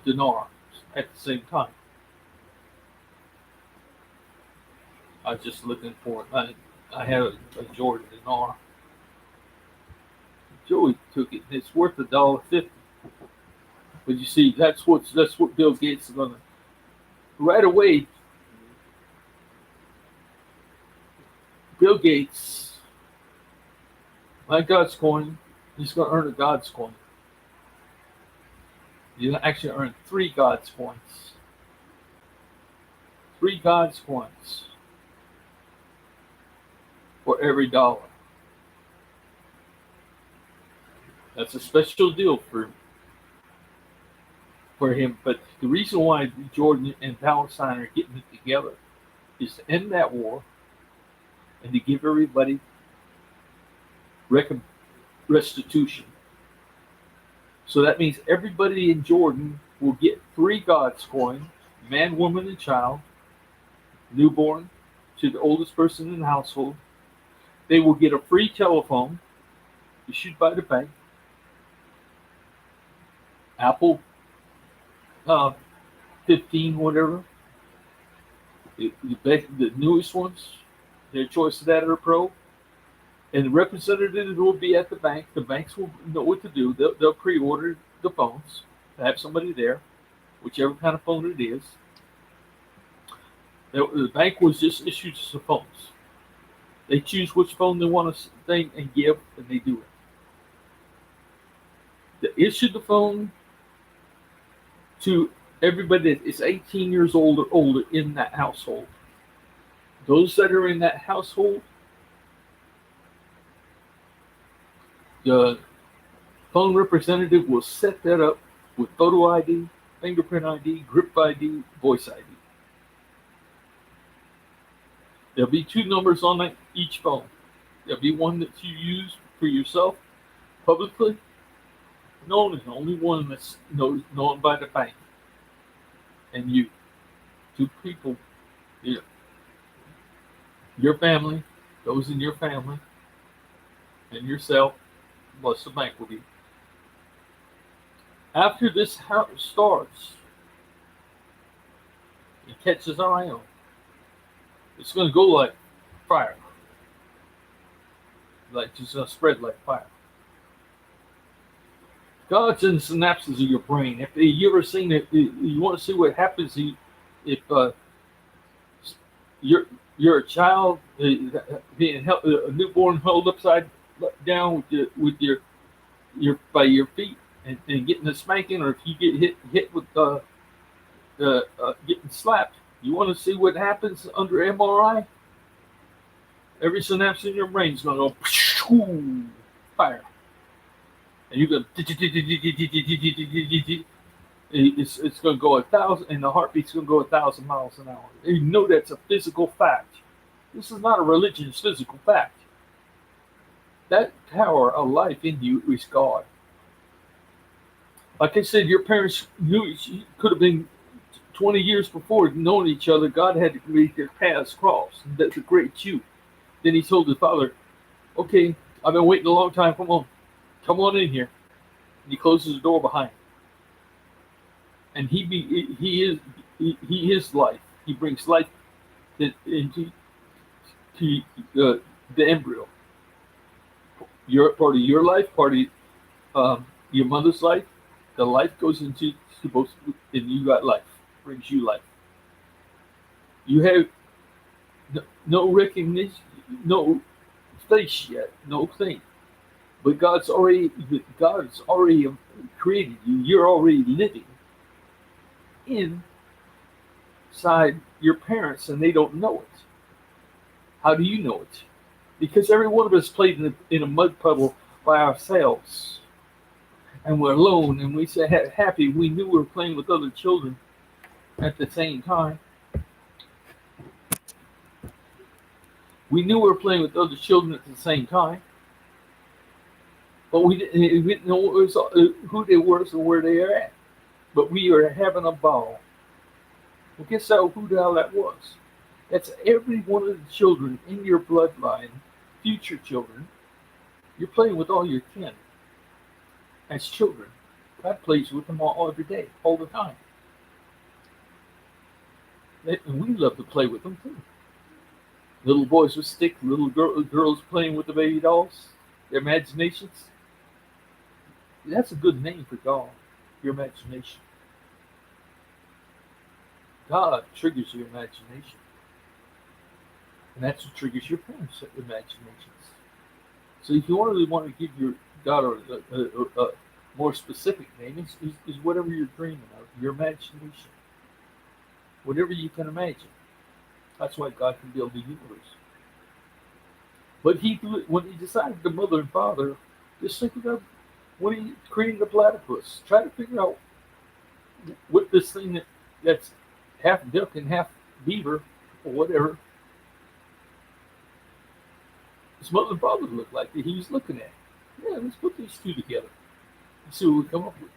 dinar at the same time. I was just looking for it. I had a Jordan dinar. Joey took it, and it's worth $1.50. But you see, that's what Bill Gates is gonna right away. Bill Gates, like God's coin, he's gonna earn a God's coin. You actually earn 3 God's coins. 3 God's coins for every dollar. That's a special deal for him. But the reason why Jordan and Palestine are getting it together is to end that war and to give everybody restitution. So that means everybody in Jordan will get 3 God's coins, man, woman, and child, newborn to the oldest person in the household. They will get a free telephone issued by the bank, Apple 15, whatever. The newest ones, their choice of that or Pro. And the representatives will be at the bank. The banks will know what to do. They'll pre-order the phones. They'll have somebody there, whichever kind of phone it is. The bank was just issued some phones. They choose which phone they want to thing and give, and they do it. They issue the phone to everybody that is 18 years old or older in that household. Those that are in that household, the phone representative will set that up with photo ID, fingerprint ID, grip ID, voice ID. There'll be 2 numbers on each phone. There'll be one that you use for yourself publicly, known as only one that's known by the bank. And you, 2 people, your family, those in your family, and yourself, plus the bank will be. After this house starts, it catches our eye on. It's going to go like fire. Like it's going to spread like fire. God's in the synapses of your brain. If you ever seen it, you want to see what happens if you're a child being held, a newborn held upside down with your by your feet and getting a spanking, or if you get hit with getting slapped. You want to see what happens under MRI? Every synapse in your brain is going to go fire. And you go, it's going to go 1,000, and the heartbeat's going to go 1,000 miles an hour. And you know that's a physical fact. This is not a religion, it's physical fact. That power of life in you is God. Like I said, your parents knew could have been 20 years before knowing each other. God had to make their paths cross. That's a great you. Then he told the father, "Okay, I've been waiting a long time. Come on in here." And he closes the door behind him. And he is life. He brings life into the embryo. Part of your life, part of your mother's life. The life goes into both, and you got life. Brings you life. You have no recognition, no face yet, no thing. But God's already created you. You're already living inside your parents, and they don't know it. How do you know it? Because every one of us played in a mud puddle by ourselves, and we're alone, and we say happy. We knew we were playing with other children at the same time. We knew we were playing with other children at the same time, but we didn't know who they were or where they are at. But we were having a ball. Well, guess who the hell that was? That's every one of the children in your bloodline, future children. You're playing with all your kin as children. God plays with them all every day, all the time. And we love to play with them too. Little boys with sticks, girls playing with the baby dolls, their imaginations. That's a good name for God, your imagination. God triggers your imagination. And that's what triggers your parents' imaginations. So if you really want to give your God a more specific name, is whatever you're dreaming of, your imagination. Whatever you can imagine. That's why God can build the universe. But when he decided the mother and father, just think about when he created the platypus. Try to figure out what this thing that's half duck and half beaver or whatever his mother and father looked like that he was looking at. Yeah, let's put these two together and see what we come up with.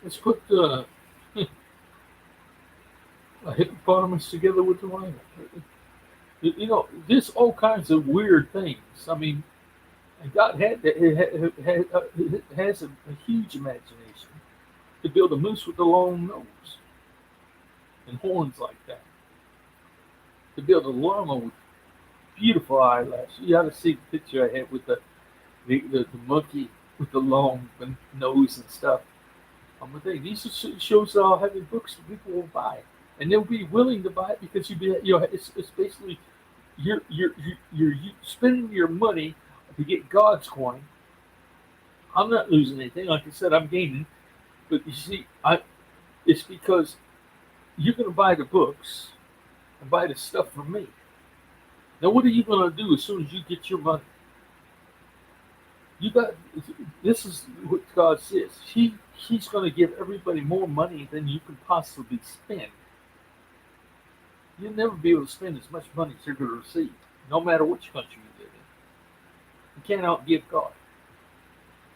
Let's put a hippopotamus together with the rhino. There's all kinds of weird things. I mean, and God has a huge imagination to build a moose with a long nose and horns like that. To build a llama with beautiful eyelashes. You ought to see the picture I had with the monkey with the long nose and stuff. These are shows that I'll have in books that people will buy, and they'll be willing to buy it because it's basically you're spending your money to get God's coin. I'm not losing anything. Like I said, I'm gaining. But you see, it's because you're going to buy the books and buy the stuff from me. Now, what are you going to do as soon as you get your money? This is what God says. He's going to give everybody more money than you can possibly spend. You'll never be able to spend as much money as you're going to receive, no matter which country you live in. You can't outgive God.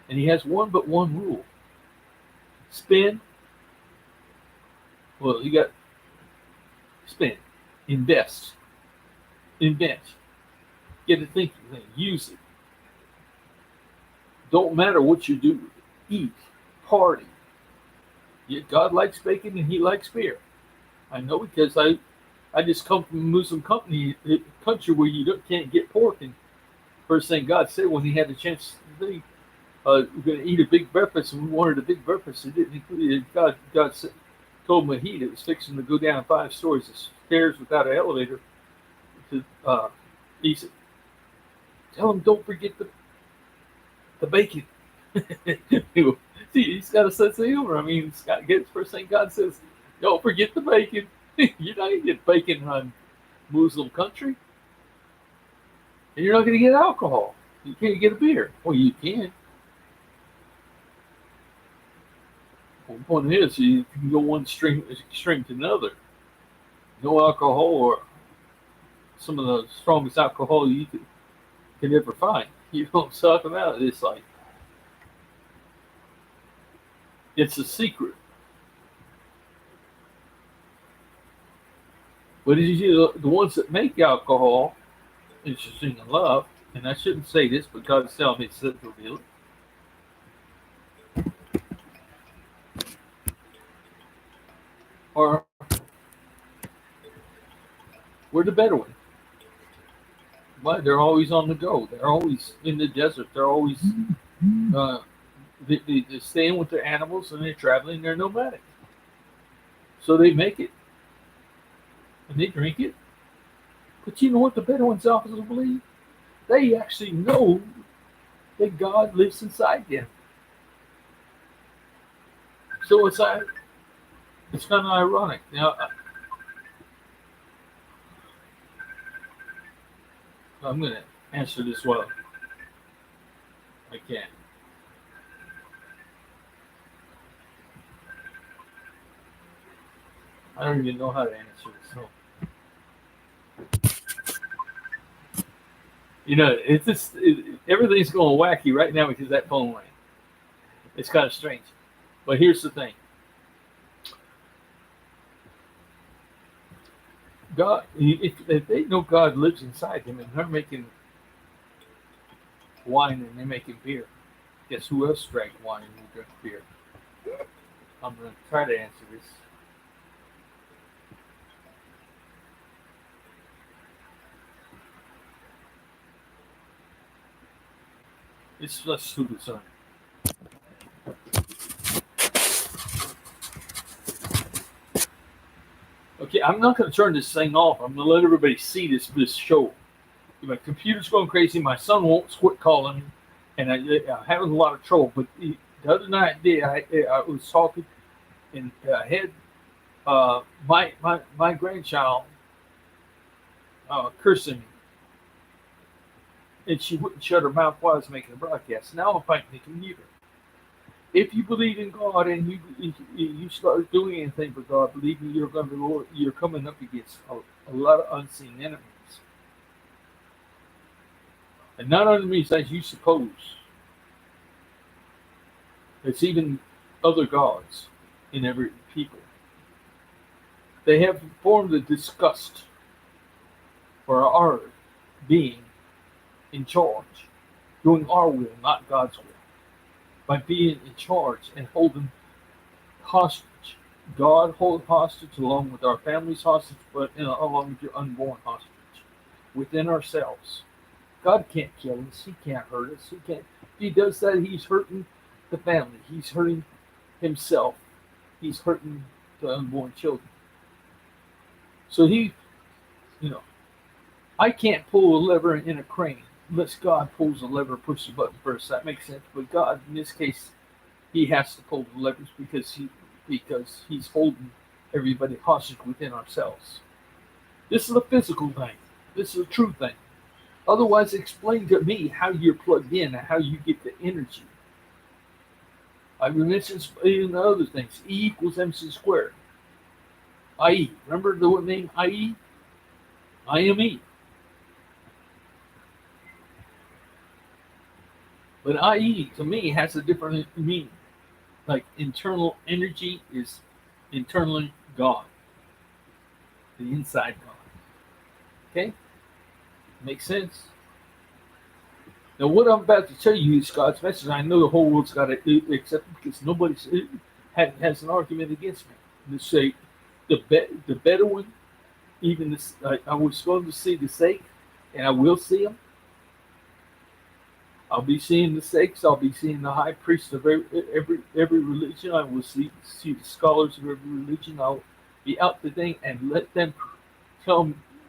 And he has one rule. Spend. Well, you got spend. Invest. Invent. Get a thinking thing. Use it. Don't matter what you do. Eat. Party. Yet God likes bacon and he likes beer. I know because I just come from a Muslim country where you can't get pork. And first thing God said when he had a chance to think, we're going to eat a big breakfast, and we wanted a big breakfast. It didn't include God told Mahid it was fixing to go down 5 stories of stairs without an elevator. He said, "Tell him don't forget the bacon." See, he's got a sense of humor. I mean, first thing God says, "Don't forget the bacon." You're not going to get bacon on Muslim country, and you're not going to get alcohol. You can't get a beer. Well, you can. Well, the point is, you can go one extreme to another. No alcohol, or some of the strongest alcohol you can ever find. You don't suck them out. It's like it's a secret. But the ones that make alcohol, interesting enough, and I shouldn't say this, but God's telling me to reveal it. Or we're the Bedouin. Why? They're always on the go. They're always in the desert. They're always they're staying with their animals and they're traveling. They're nomadic. So they make it and they drink it. But you know what the Bedouins often believe? They actually know that God lives inside them. So it's kind of ironic. Now, I'm going to answer this while I can. I don't even know how to answer this. So It's just everything's going wacky right now because that phone rang. It's kind of strange. But here's the thing. God, if they know God lives inside them and they're making wine and they're making beer, guess who else drank wine and who drank beer? I'm going to try to answer this. Let's do this on. Okay, I'm not going to turn this thing off. I'm going to let everybody see this show. My computer's going crazy. My son won't quit calling me, and I'm having a lot of trouble. But the other night, I was talking, and I had my grandchild cursing me, and she wouldn't shut her mouth while I was making a broadcast. Now I'm fighting the computer. If you believe in God and you start doing anything for God, believe me, you're coming up against a lot of unseen enemies. And not enemies as you suppose. It's even other gods in every people. They have formed a disgust for our being in charge, doing our will, not God's will. By being in charge and holding hostage. God hold hostage along with our families hostage, but along with your unborn hostage within ourselves. God can't kill us. He can't hurt us. He can't. If he does that, he's hurting the family. He's hurting himself. He's hurting the unborn children. So I can't pull a lever in a crane unless God pulls the lever, pushes the button first. That makes sense. But God, in this case, he has to pull the levers because he's holding everybody hostage within ourselves. This is a physical thing. This is a true thing. Otherwise, explain to me how you're plugged in and how you get the energy. I've mentioned in other things. E equals MC squared. IE. Remember the name IE? IME. But IE, to me, has a different meaning. Like internal energy is internally God. The inside God. Okay? Makes sense? Now, what I'm about to tell you is God's message. I know the whole world's got to accept it because nobody has an argument against me. To say the Bedouin, even this, I was going to see the Sikh, and I will see them. I'll be seeing the Sikhs. I'll be seeing the high priests of every religion. I will see the scholars of every religion. I'll be out today and let them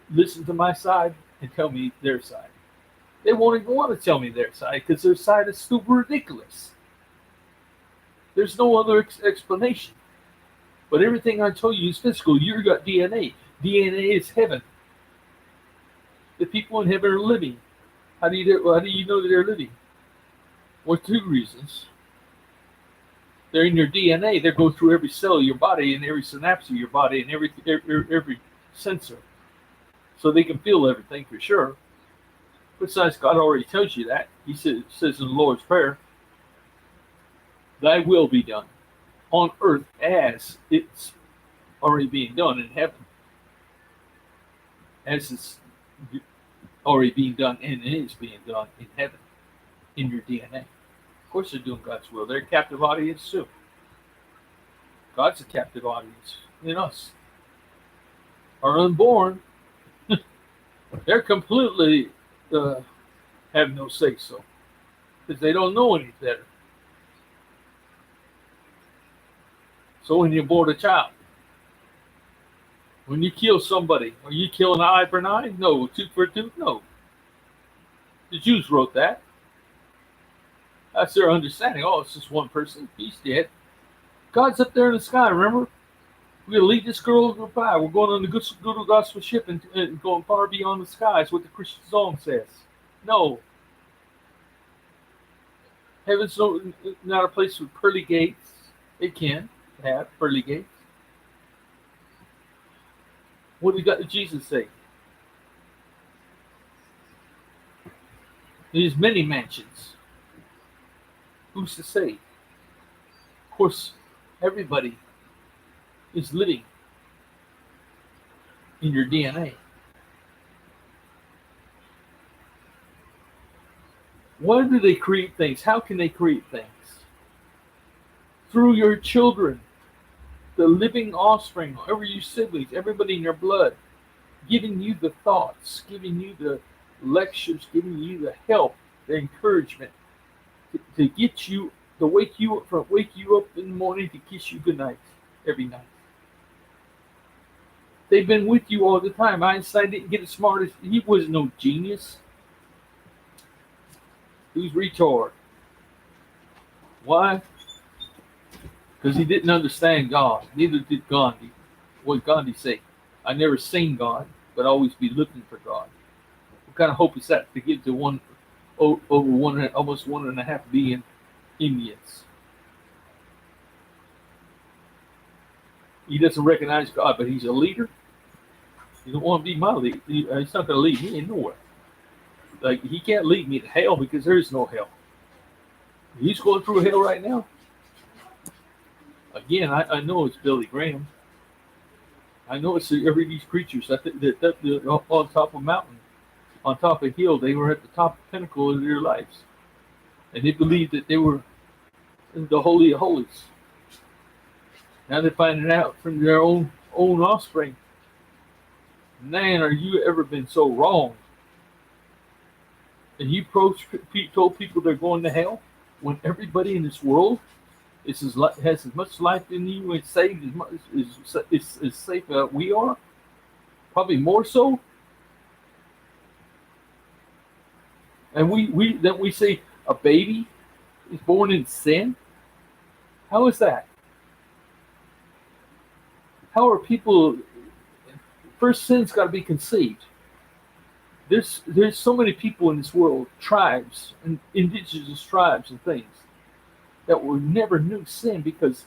listen to my side and tell me their side. They won't even want to tell me their side because their side is stupid ridiculous. There's no other explanation. But everything I told you is physical. You got DNA. DNA is heaven. The people in heaven are living. How do you know that they're living? Well, two reasons. They're in your DNA. They go through every cell of your body and every synapse of your body and every sensor. So they can feel everything for sure. Besides, God already tells you that. He says in the Lord's Prayer, thy will be done on earth as it's already being done in heaven. As it's already being done and it is being done in heaven, in your DNA. Of course they're doing God's will. They're a captive audience too. God's a captive audience in us. Our unborn, they're completely have no say so because they don't know any better. So when you abort a child, when you kill somebody, are you killing an eye for an eye? No. Tooth for a tooth? No. The Jews wrote that. That's their understanding. Oh, it's just one person. He's dead. God's up there in the sky, remember? We're going to lead this girl goodbye. We're going on the good gospel ship and going far beyond the skies, what the Christian song says. No. Heaven's not a place with pearly gates. It can have pearly gates. What did Jesus say? There's many mansions. Who's to say? Of course, everybody is living in your DNA. Why do they create things? How can they create things? Through your children, the living offspring, every your siblings, everybody in your blood, giving you the thoughts, giving you the lectures, giving you the help, the encouragement to get you, to wake you up in the morning to kiss you goodnight every night. They've been with you all the time. Einstein didn't get as smart as he was no genius. He was retard. Why? Because he didn't understand God. Neither did Gandhi. What did Gandhi say? I never seen God, but always be looking for God. What kind of hope is that to give to almost 1.5 billion Indians? He doesn't recognize God, but he's a leader. He don't want to be my leader. He's not going to lead me nowhere. Like, he can't lead me to hell because there is no hell. He's going through hell right now. Again, I know it's Billy Graham. I know it's every these creatures that on top of a mountain, on top of a hill. They were at the top pinnacle of their lives, and they believed that they were in the holy of holies. Now they're finding out from their own offspring. Man, are you ever been so wrong? And you told people they're going to hell when everybody in this world has as much life in you and saved as much as safe as we are, probably more so. And we say a baby is born in sin. How is that? How are people? First, sin's got to be conceived. There's so many people in this world, tribes and indigenous tribes and things that were never knew sin because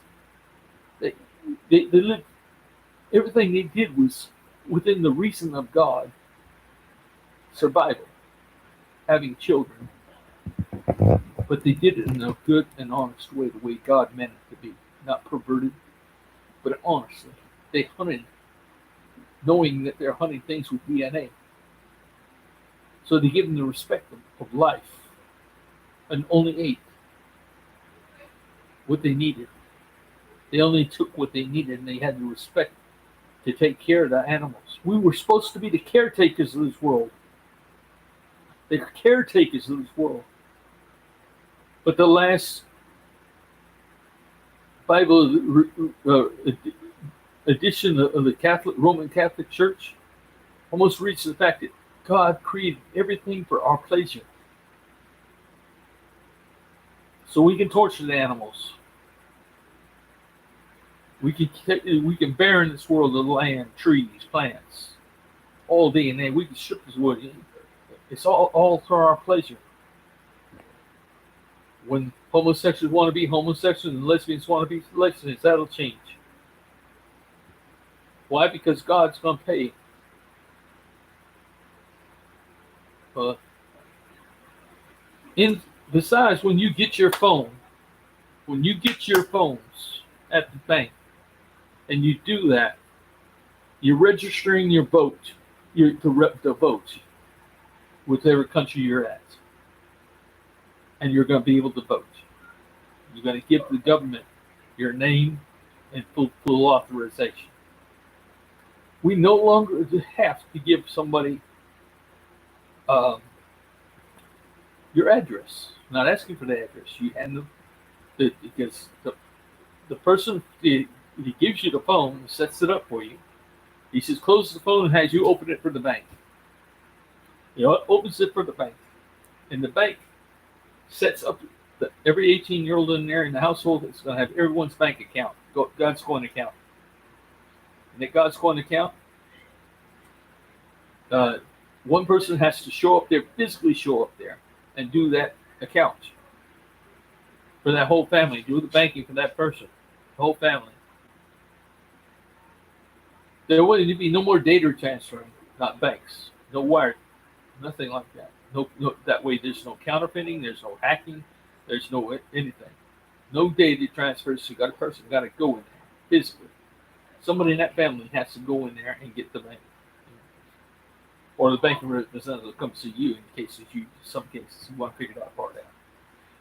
they lived. Everything they did was within the reason of God. Survival, having children, but they did it in a good and honest way, the way God meant it to be, not perverted, but honestly. They hunted, knowing that they're hunting things with DNA. So they give them the respect of life, and only ate what they needed. They only took what they needed, and they had the respect to take care of the animals. We were supposed to be the caretakers of this world. The caretakers of this world. But the last Bible edition of the Roman Catholic Church almost reached the fact that God created everything for our pleasure. So we can torture the animals. We can bear in this world the land, trees, plants, all day and night. We can strip this wood. It's all for our pleasure. When homosexuals want to be homosexuals and lesbians want to be lesbians, that'll change. Why? Because God's going to pay. Besides, when you get your phones at the bank, and you do that, you're registering your vote, to vote, whichever country you're at, and you're going to be able to vote. You're going to give the government your name and full authorization. We no longer have to give somebody your address. I'm not asking for the address. You hand them because the person he gives you the phone, sets it up for you. He says close the phone and has you open it for the bank. Opens it for the bank, and the bank sets up every 18-year-old in there in the household is going to have everyone's bank account, God's coin account. And that God's coin account, one person has to show up there, physically show up there, and do that account for that whole family. Do the banking for that person, the whole family. There will be no more data transferring, not banks, no wire, nothing like that. That way there's no counterfeiting, there's no hacking, there's no anything. No data transfers. So you got a person got to go in there physically. Somebody in that family has to go in there and get the bank, or the banking representative comes to you in cases some cases you want to figure that part out.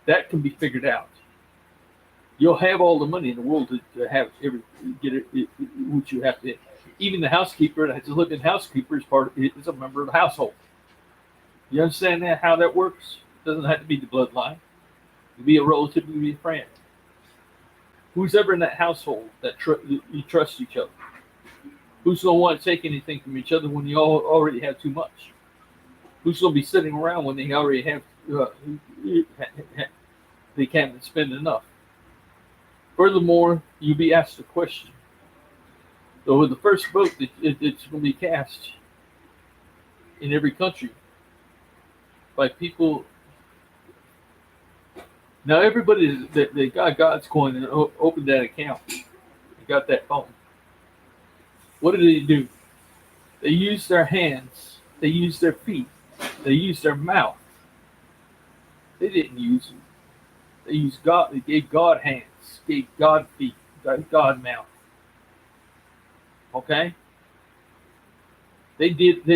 That can be figured out. You'll have all the money in the world to have get it, what you have to. Even the housekeeper that has lived in housekeeper is a member of the household. You understand that how that works? It doesn't have to be the bloodline. It can be a relative, it can be a friend. Who's ever in that household that you trust each other? Who's going to want to take anything from each other when you all already have too much? Who's going to be sitting around when they already have they can't spend enough? Furthermore, you'll be asked a question. So with the first vote it's going to be cast in every country by people. Now everybody that got God's coin and opened that account, they got that phone. What do? They use their hands, they use their feet, they use their mouth. They didn't use them. They used God. They gave God hands, gave God feet, God mouth. Okay. They did.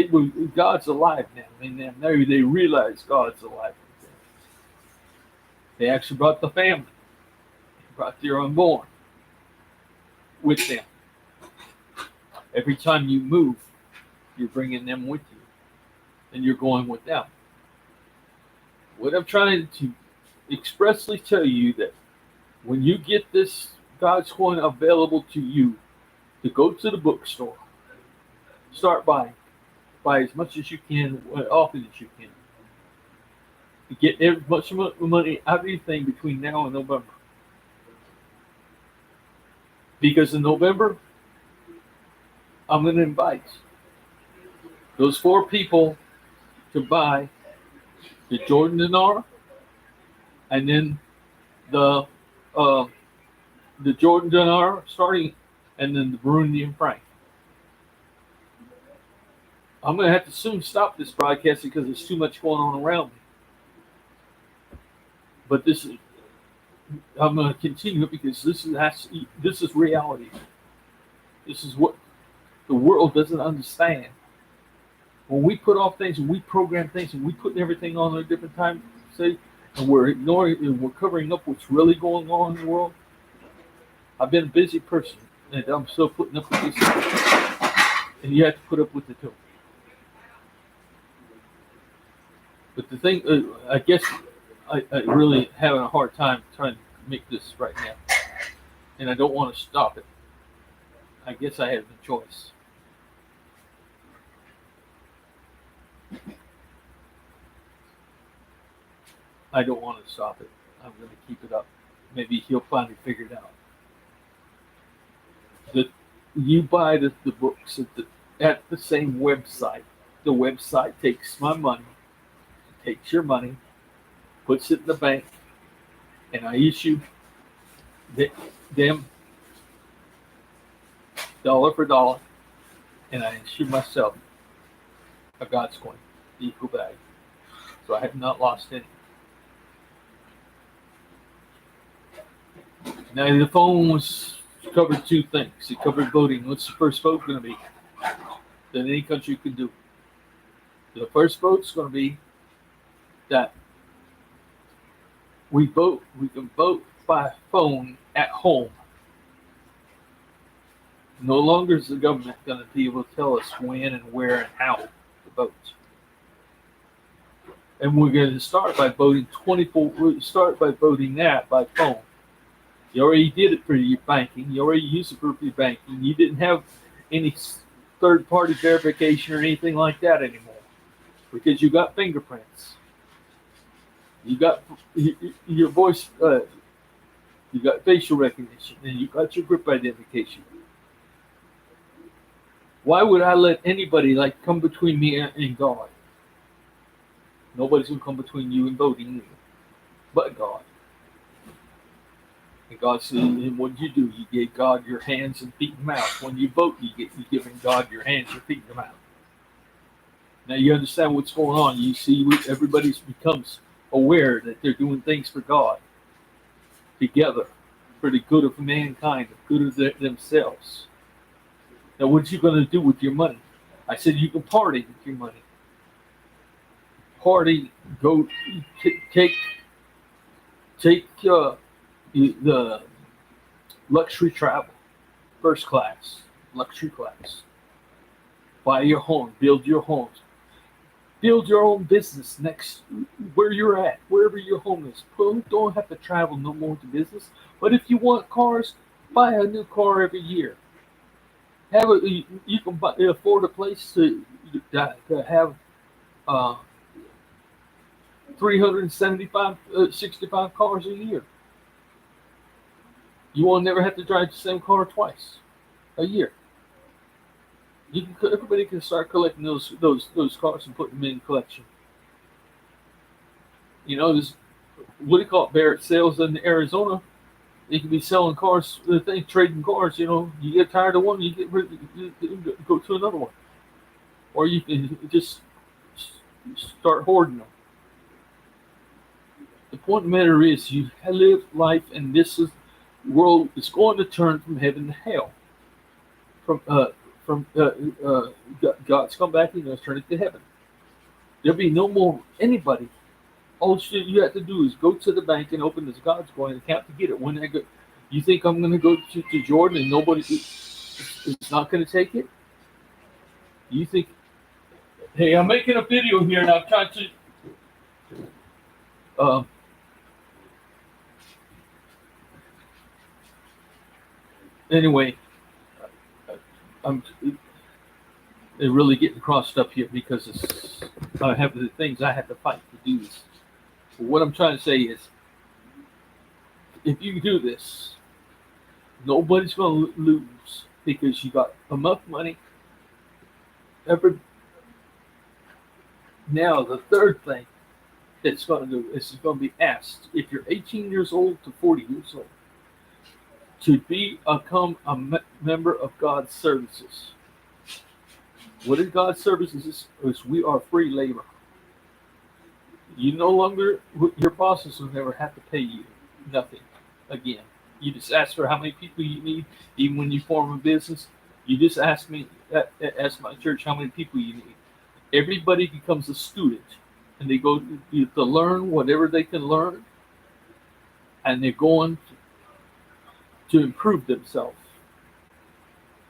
God's alive now, and now they realize God's alive. They actually brought the family, brought their unborn with them. Every time you move, you're bringing them with you, and you're going with them. What I'm trying to expressly tell you that when you get this God's coin available to you, to go to the bookstore, start buying, buy as much as you can, as often as you can. To get as much money out of anything between now and November. Because in November, I'm going to invite those 4 people to buy the Jordan dinar, and then the Jordan dinar starting, and then the Burundian franc. I'm going to have to soon stop this broadcast because there's too much going on around me. But I'm going to continue it because this is reality. This is what the world doesn't understand. When we put off things and we program things and we put everything on at a different time, say, and we're ignoring and we're covering up what's really going on in the world. I've been a busy person, and I'm still putting up with this. And you have to put up with it too. But the thing, I guess. I really having a hard time trying to make this right now, and I don't want to stop it. I guess I have no choice. I don't want to stop it. I'm going to keep it up. Maybe he'll finally figure it out. That you buy the books at the same website. The website takes my money, takes your money, puts it in the bank, and I issue them dollar for dollar, and I issue myself a God's coin, equal value. So I have not lost any. Now the phone covered 2 things. It covered voting. What's the first vote going to be that any country can do? The first vote's going to be that we can vote by phone at home. No longer is the government going to be able to tell us when and where and how to vote. And we're going to start by voting that by phone. You already did it for your banking. You already used it for your banking. You didn't have any third-party verification or anything like that anymore because you got fingerprints. You got your voice, you got facial recognition, and you got your grip identification. Why would I let anybody come between me and God? Nobody's going to come between you and voting but God. And God said, and what did you do? You gave God your hands and feet and mouth. When you vote, you're giving God your hands, your feet, and your mouth. Now you understand what's going on. You see, everybody becomes aware that they're doing things for God together, for the good of mankind, the good of themselves. Now, what are you going to do with your money? I said you can party with your money. Party, go take the luxury travel, first class, luxury class. Buy your home, build your homes, build your own business next where you're at, wherever your home is. Don't have to travel no more to business. But if you want cars, buy a new car every year. You can afford a place to have 375, 65 cars a year. You will never have to drive the same car twice a year. Everybody can start collecting those cars and putting them in collection. You know, this what do you call it? Barrett sales in Arizona. You can be selling cars, trading cars. You know, you get tired of one, you go to another one, or you can just start hoarding them. The point of the matter is, you live life, and this world is going to turn from heaven to hell. From God's come back, He's going to turn it to heaven. There'll be no more anybody. All you have to do is go to the bank and open this God's going account to get it. When I go, you think I'm going to go to Jordan and nobody is not going to take it? You think? Hey, I'm making a video here and I'm trying to. Anyway, I'm really getting crossed up here because I have the things I have to fight to do this. But what I'm trying to say is, if you do this, nobody's going to lose because you got enough money. Now, the third thing that's going to do is going to be asked if you're 18 years old to 40 years old to become a member of God's services. What is God's services? Is we are free labor. You no longer, your bosses will never have to pay you nothing again. You just ask for how many people you need, even when you form a business. You just ask my church how many people you need. Everybody becomes a student, and they go to learn whatever they can learn, and they're going to improve themselves.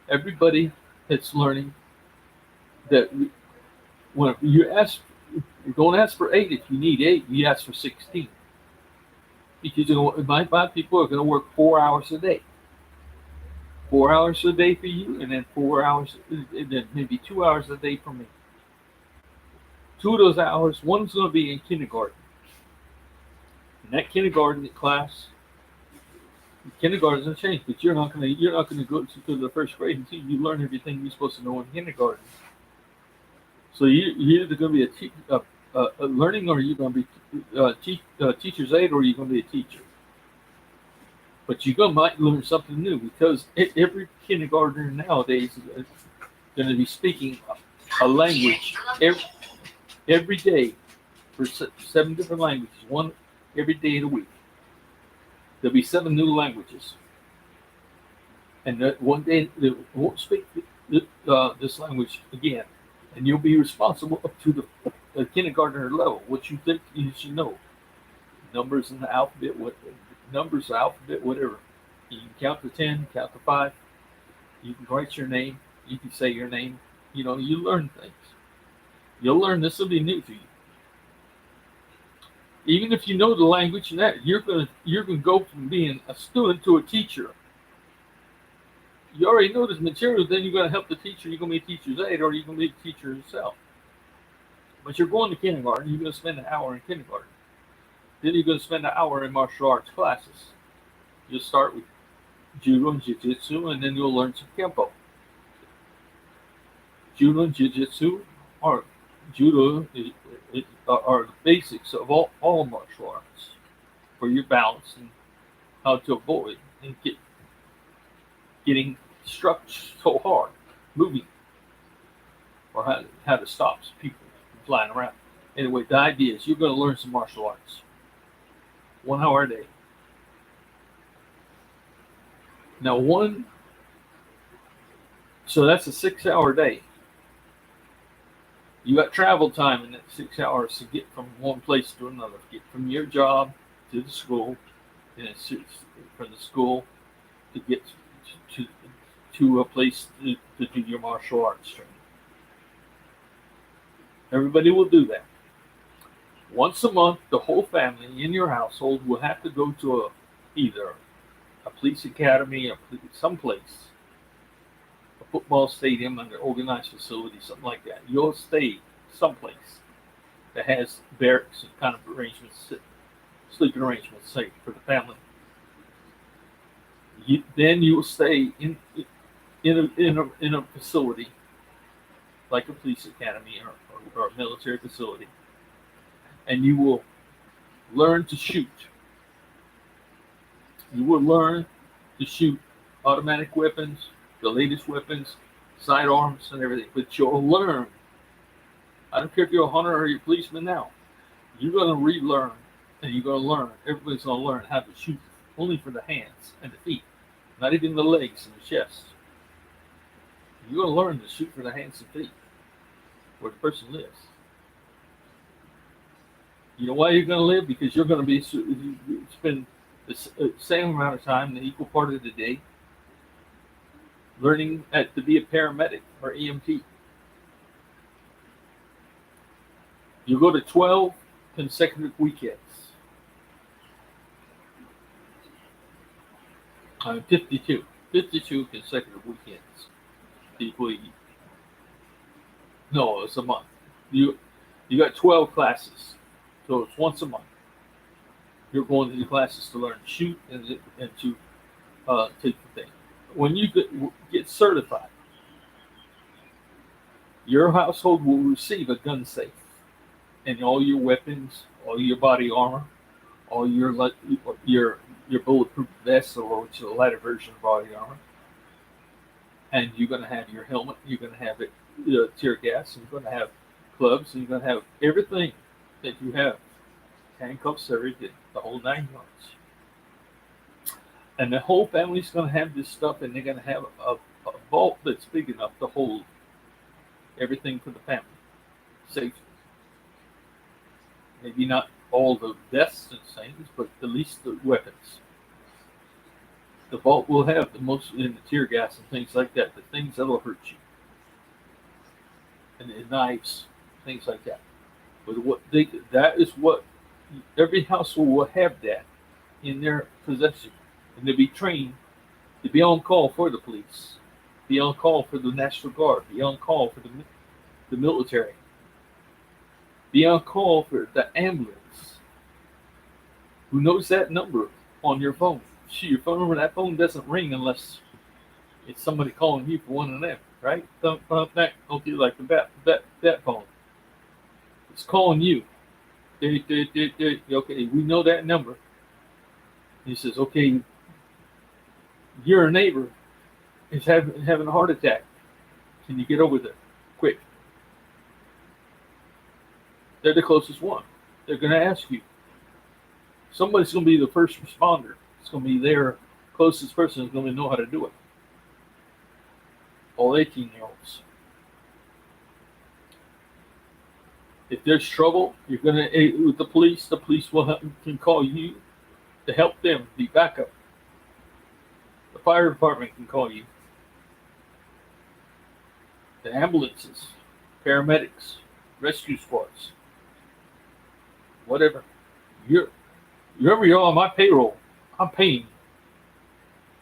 Everybody that's learning that when you ask, don't ask for 8 if you need 8. You ask for 16 because my people are going to work 4 hours a day. 4 hours a day for you, and then 4 hours, and then maybe 2 hours a day for me. 2 of those hours, one's going to be in kindergarten. In that kindergarten class, kindergarten's going to change, but you're not going to go to the first grade until you learn everything you're supposed to know in kindergarten. So you're either going to be a learning, or you're going to be teacher's aide, or you're going to be a teacher. But you might learn something new because every kindergartner nowadays is going to be speaking a language every day for 7 different languages, one every day of the week. There'll be 7 new languages, and one day they won't speak this language again, and you'll be responsible up to the kindergartner level. What you think you should know: numbers in the alphabet, whatever. You can count to 10, count to 5. You can write your name. You can say your name. You know, you learn things. You'll learn. This will be new to you. Even if you know the language, and that you're gonna go from being a student to a teacher. You already know this material. Then you're gonna help the teacher. You're gonna be a teacher's aide, or you're gonna be a teacher yourself. But you're going to kindergarten. You're gonna spend an hour in kindergarten. Then you're gonna spend an hour in martial arts classes. You'll start with judo and jiu-jitsu, and then you'll learn some kempo. Judo and jiu-jitsu are the basics of all martial arts for your balance and how to avoid and getting struck so hard, moving. or how to stop people from flying around. Anyway, the idea is you're going to learn some martial arts, 1 hour a day. Now, so that's a 6 hour day. You got travel time in that 6 hours to get from one place to another, get from your job to the school, and it's from the school to get to a place to do your martial arts training. Everybody will do that. Once a month, the whole family in your household will have to go to either a police academy or someplace, a football stadium, an organized facility, something like that. You'll stay someplace that has barracks and kind of arrangements, sleeping arrangements, say, for the family. Then you will stay in a facility like a police academy or a military facility, and you will learn to shoot. You will learn to shoot automatic weapons, the latest weapons, sidearms, and everything. But you'll learn. I don't care if you're a hunter or you're a policeman now. You're going to relearn, and you're going to learn. Everybody's going to learn how to shoot only for the hands and the feet, not even the legs and the chest. You're going to learn to shoot for the hands and feet, where the person lives. You know why you're going to live? Because you're going to spend the same amount of time, the equal part of the day, learning to be a paramedic or EMT. You go to 12 consecutive weekends. 52 consecutive weekends. No, it's a month. You got 12 classes, so it's once a month. You're going to the classes to learn to shoot and to take the thing. When you get certified, your household will receive a gun safe, and all your weapons, all your body armor, all your bulletproof vest, or which is a lighter version of body armor, and you're going to have your helmet. You're going to have tear gas. And you're going to have clubs. And you're going to have everything that you have. Handcuffs, everything, the whole 9 yards. And the whole family's going to have this stuff, and they're going to have a vault that's big enough to hold everything for the family. Safety. Maybe not all the vests and things, but at least the weapons. The vault will have the most in the tear gas and things like that, the things that will hurt you. And the knives, things like that. But that is what every household will have that in their possession. And they'll be trained to be on call for the police, be on call for the National Guard, be on call for the military, be on call for the ambulance. Who knows that number on your phone? Your phone number, that phone doesn't ring unless it's somebody calling you for one of them, right? Thump, that, okay, like that phone. It's calling you. Okay, we know that number. He says, okay, your neighbor is having a heart attack. Can you get over there quick? They're the closest one. They're going to ask you. Somebody's going to be the first responder. It's going to be their closest person who's going to know how to do it. All 18-year-olds. If there's trouble, you're going to with the police can call you to help them be backup. The fire department can call you. The ambulances, paramedics, rescue squads, whatever. You're on my payroll. I'm paying you.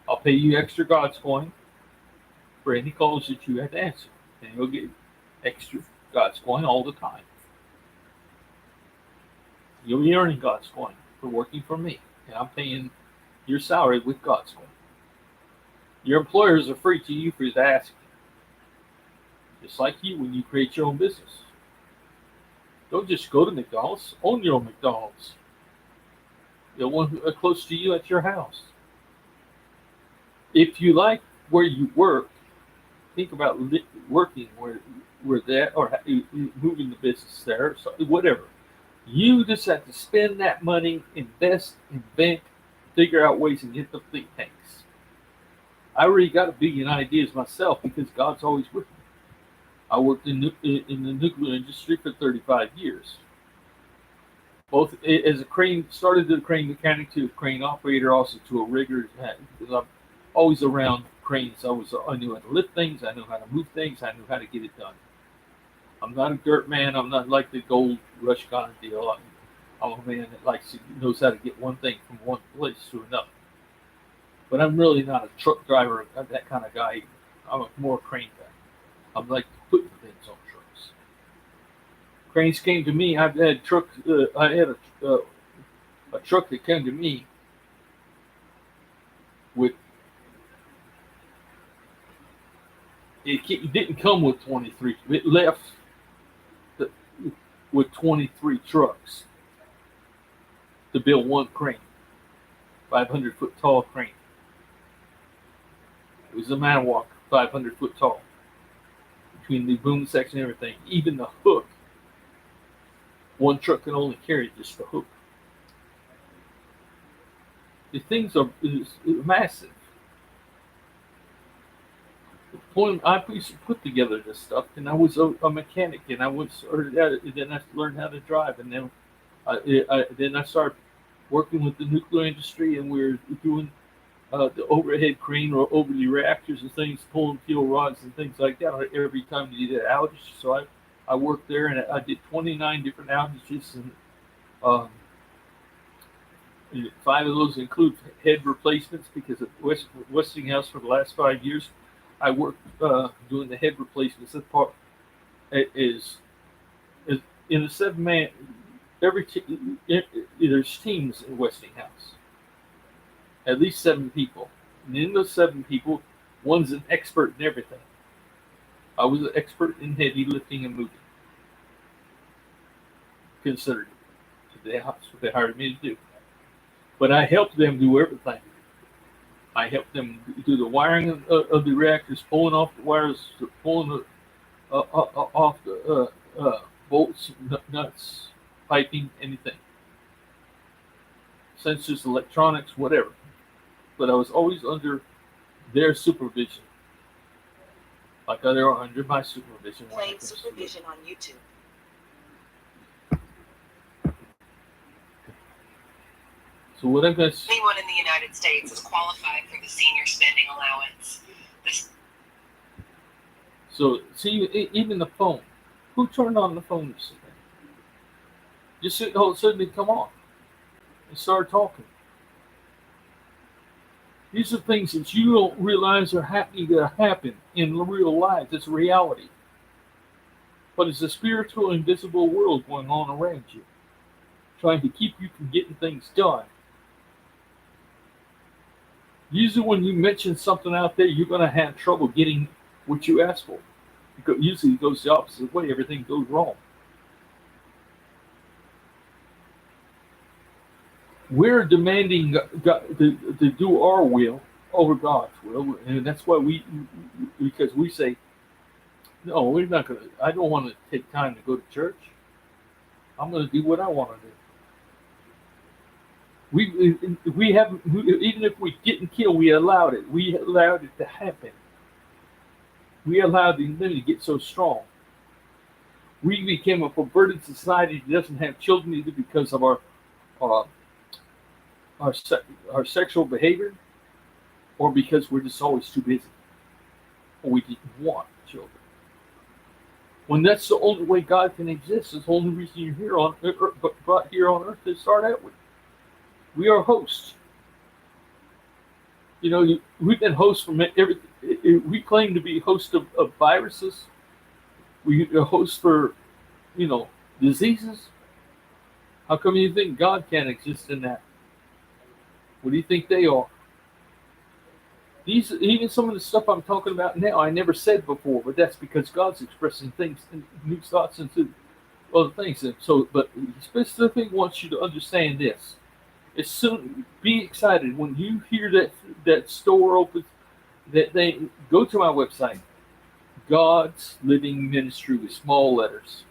I'll pay you extra God's coin for any calls that you have to answer, and you'll get extra God's coin all the time. You'll be earning God's coin for working for me, and I'm paying your salary with God's coin. Your employers are free to you for his asking. Just like you when you create your own business. Don't just go to McDonald's. Own your own McDonald's. The one close to you at your house. If you like where you work, think about working where where that or moving the business there, so whatever. You just have to spend that money, invest, invent, figure out ways to get the think tanks. I already got a billion ideas myself because God's always with me. I worked in the nuclear industry for 35 years. Both as a crane, started as a crane mechanic to a crane operator, also to a rigger. Because I'm always around cranes. I knew how to lift things. I knew how to move things. I knew how to get it done. I'm not a dirt man. I'm not like the gold rush kind of deal. I'm a man that knows how to get one thing from one place to another. But I'm really not a truck driver, that kind of guy. I'm more a crane guy. I'm like putting things on trucks. Cranes came to me. I've had trucks. I had a truck that came to me with. It didn't come with 23. It left with 23 trucks to build one crane, 500-foot tall crane. It was a man walk, 500-foot tall, between the boom section and everything. Even the hook, one truck can only carry just the hook. The things are massive. I used to put together this stuff, and I was a mechanic, and I started at it, and then I learned how to drive, and then I started working with the nuclear industry, and we were doing the overhead crane or over the reactors and things, pulling steel rods and things like that every time you did an outage. So I worked there, and I did 29 different outages, and 5 of those include head replacements because at Westinghouse for the last 5 years, I worked doing the head replacements. That part is in the 7-man. There's teams in Westinghouse, at least 7 people, and in those 7 people, one's an expert in everything. I was an expert in heavy lifting and moving. Considered it. That's what they hired me to do. But I helped them do everything. I helped them do the wiring of the reactors, pulling off the wires, pulling off the bolts, nuts, piping, anything. Sensors, electronics, whatever. But I was always under their supervision. Like they are under my supervision. Playing supervision on YouTube. So what I'm going to say. Anyone in the United States is qualified for the senior spending allowance. So see, even the phone. Who turned on the phone yesterday? Just all of a sudden they come on and start talking. These are things that you don't realize are happening that happen in real life. It's reality. But it's a spiritual, invisible world going on around you, trying to keep you from getting things done. Usually when you mention something out there, you're going to have trouble getting what you ask for. Because usually it goes the opposite way. Everything goes wrong. We're demanding God to do our will over God's will. And that's why because we say, no, we're not going to, I don't want to take time to go to church. I'm going to do what I want to do. We haven't, even if we didn't kill, we allowed it. We allowed it to happen. We allowed the enemy to get so strong. We became a perverted society that doesn't have children either because of our sexual behavior, or because we're just always too busy, or we didn't want children. When that's the only way God can exist, it's the only reason you're here on brought here on earth to start out with. We are hosts. You know, we've been hosts from everything. We claim to be hosts of viruses. We are hosts for, diseases. How come you think God can't exist in that? What do you think they are? Even some of the stuff I'm talking about now, I never said before, but that's because God's expressing things, new thoughts into other things. And so, but He specifically wants you to understand this. Be excited when you hear that store opens. That they go to my website, God's Living Ministry with small letters.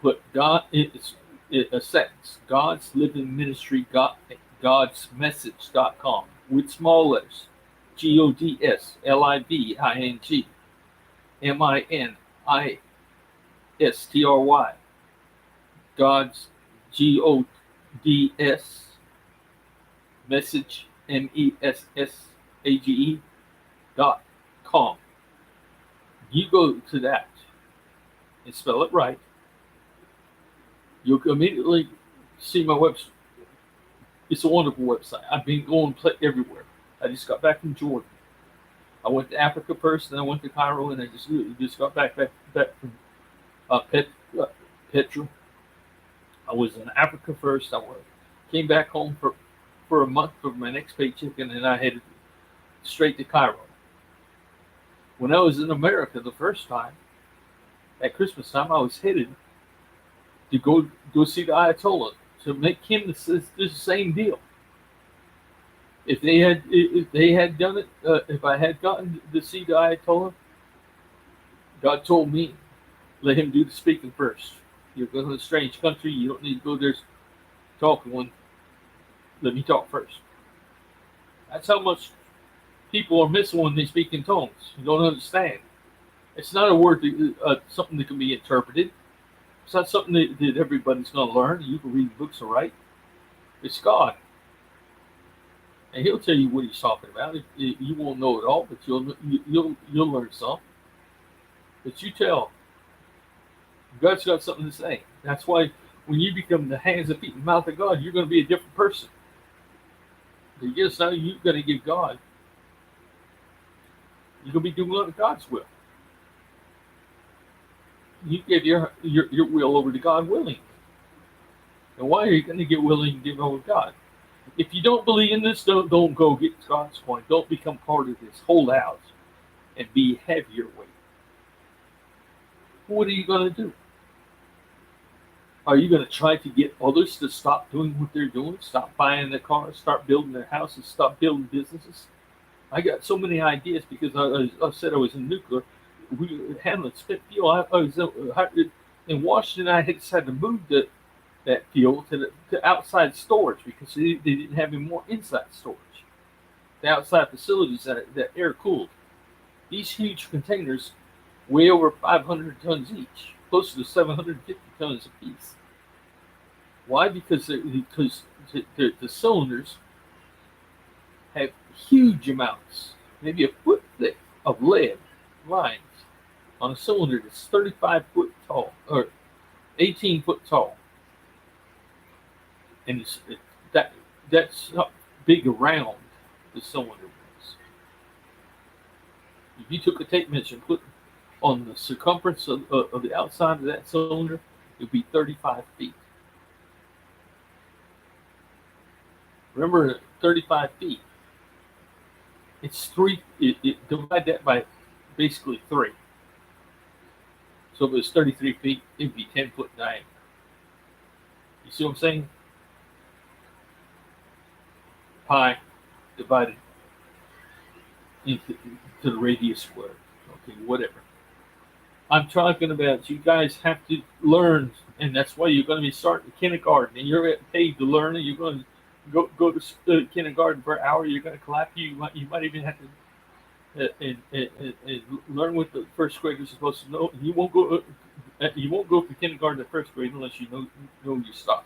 Put God, it's a sentence. God's Living Ministry, GodsMessage.com with small letters. GodsLivingMinistry. God's GODS message MESSAGE.com. You go to that and spell it right. You'll immediately see my website. It's a wonderful website. I've been going everywhere. I just got back from Jordan. I went to Africa first, then I went to Cairo, and I just got back from Petra. I was in Africa first. Came back home for a month for my next paycheck, and then I headed straight to Cairo. When I was in America the first time, at Christmas time, I was headed to go see the Ayatollah to make him the same deal. If they had done it, if I had gotten to see the Ayatollah, God told me, let him do the speaking first. You're going to a strange country. You don't need to go there talking. Let me talk first. That's how much people are missing when they speak in tongues. You don't understand. It's not a word, something that can be interpreted. It's not something that everybody's going to learn. You can read books, all right. It's God. And he'll tell you what he's talking about. You won't know it all, but you'll learn some. But you tell. God's got something to say. That's why when you become the hands and feet and mouth of God, you're going to be a different person. Because now you're going to give God. You're going to be doing God's will. You give your will over to God willingly. And why are you going to get willing to give over to God? If you don't believe in this, don't go get God's coin. Don't become part of this. Hold out and be heavier weight. What are you going to do? Are you going to try to get others to stop doing what they're doing? Stop buying their cars, start building their houses, stop building businesses? I got so many ideas because I said I was in nuclear. We handling spent fuel. I was in Washington. I just had to move that fuel to outside storage because they didn't have any more inside storage. The outside facilities that air cooled. These huge containers weigh over 500 tons each, close to 750 tons apiece. Why? Because the cylinders have huge amounts, maybe a foot thick of lead lines on a cylinder that's 35 foot tall or 18 foot tall. And that's how big around the cylinder was. If you took a tape measure and put on the circumference of the outside of that cylinder, it would be 35 feet. Remember, 35 feet. It's divide that by basically 3. So if it was 33 feet, it would be 10 foot diameter. You see what I'm saying? Pi divided into the radius squared. Okay, whatever. I'm talking about you guys have to learn, and that's why you're going to be starting kindergarten, and you're paid to learn, and you're going to go to kindergarten for an hour. You're going to clap. You might even have to and learn what the first graders are supposed to know. You won't go to kindergarten to first grade unless you know your stuff.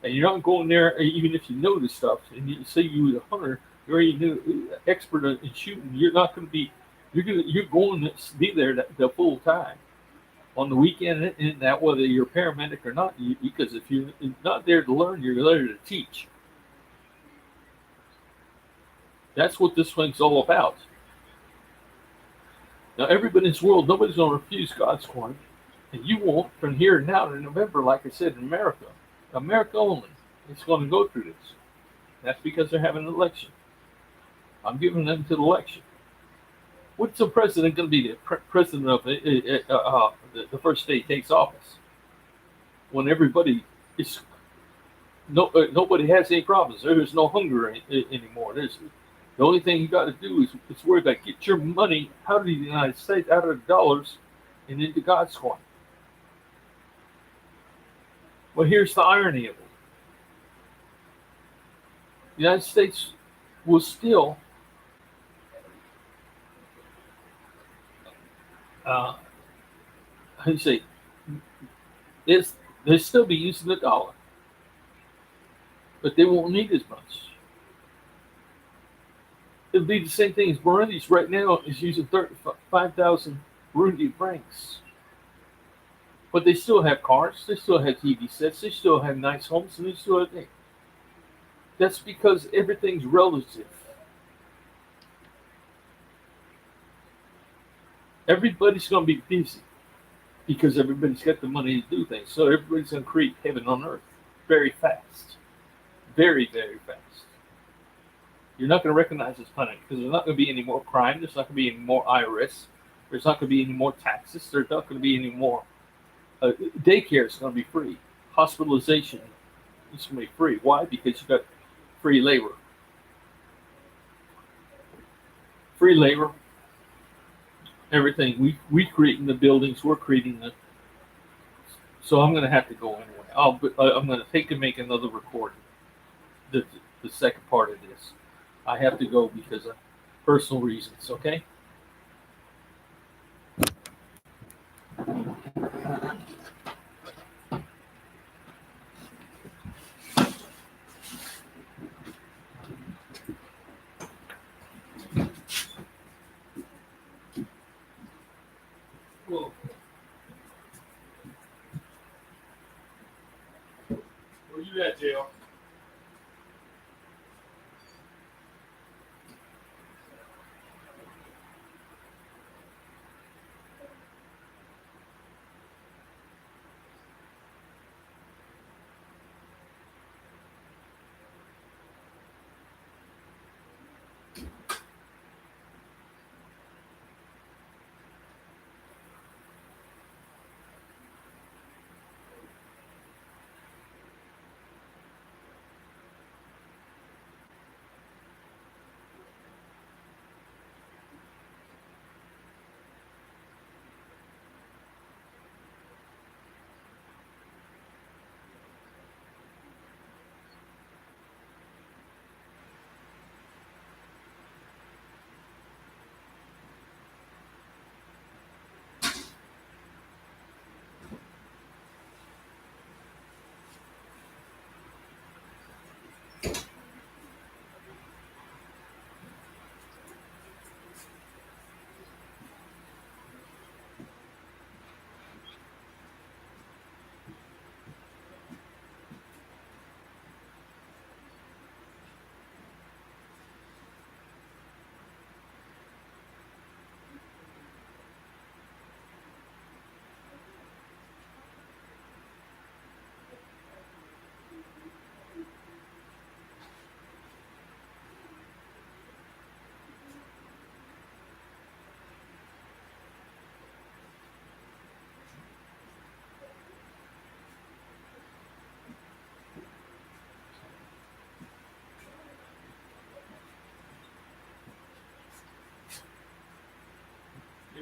And you're not going there even if you know the stuff. And you say you're a hunter, you're already expert in shooting. You're not going to be. You're going to be there the full time on the weekend, and that whether you're a paramedic or not. Because if you're not there to learn, you're there to teach. That's what this thing's all about. Now, everybody in this world, nobody's going to refuse God's coin, and you won't from here now to November. Like I said, in America only, it's going to go through this. That's because they're having an election. I'm giving them to the election. What's the president going to be? The president of the first day he takes office, when everybody nobody has any problems. There's no hunger anymore. The only thing you got to do is worry about get your money out of the United States, out of the dollars, and into God's coin. Well, here's the irony of it: the United States will still, uh, how do you say, it's, they'll still be using the dollar, but they won't need as much. It'll be the same thing as Burundi's right now is using 35,000 Burundi francs. But they still have cars, they still have TV sets, they still have nice homes, and they still have things. That's because everything's relative. Everybody's going to be busy because everybody's got the money to do things. So everybody's going to create heaven on earth very fast. Very, very fast. You're not going to recognize this planet because there's not going to be any more crime. There's not going to be any more IRS. There's not going to be any more taxes. There's not going to be any more. Daycare is going to be free. Hospitalization is going to be free. Why? Because you've got free labor. Free labor. Everything. We creating the buildings. We're creating the. So I'm going to have to go anyway. I'm going to take and make another recording. The second part of this. I have to go because of personal reasons, okay? Whoa. Where you at, JR?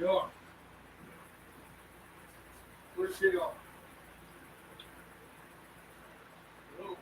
JR. Where's JR? Hello?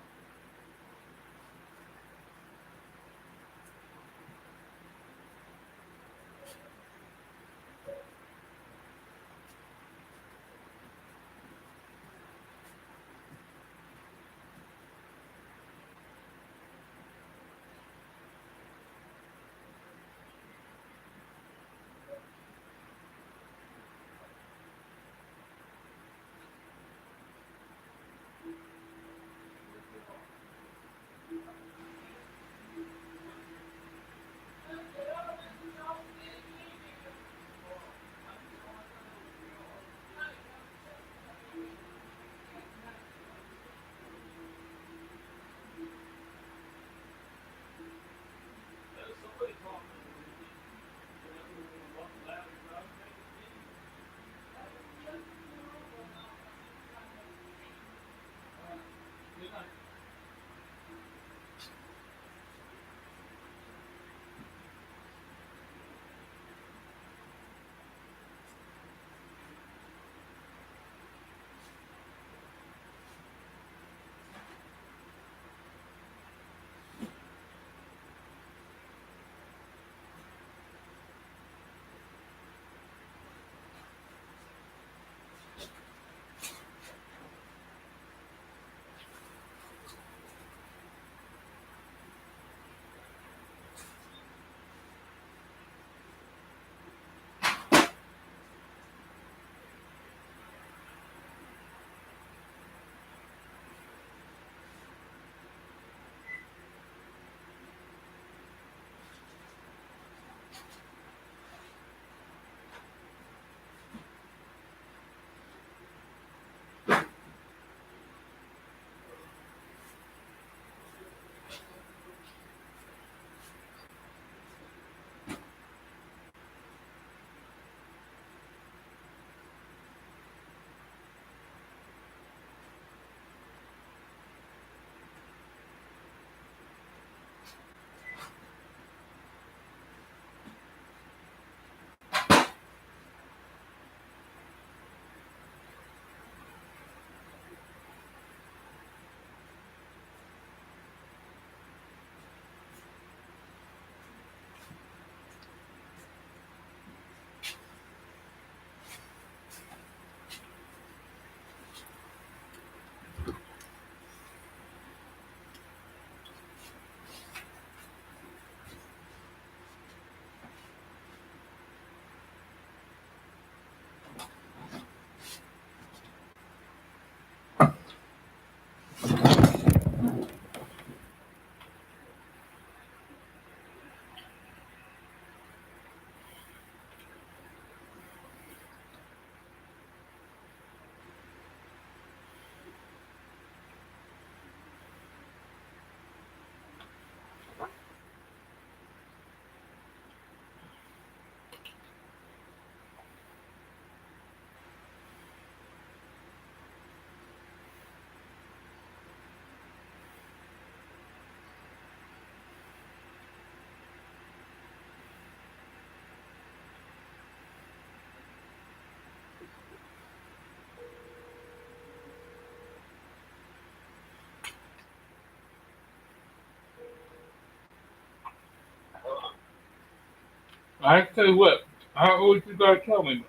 I tell you what, I don't know what you gotta tell me.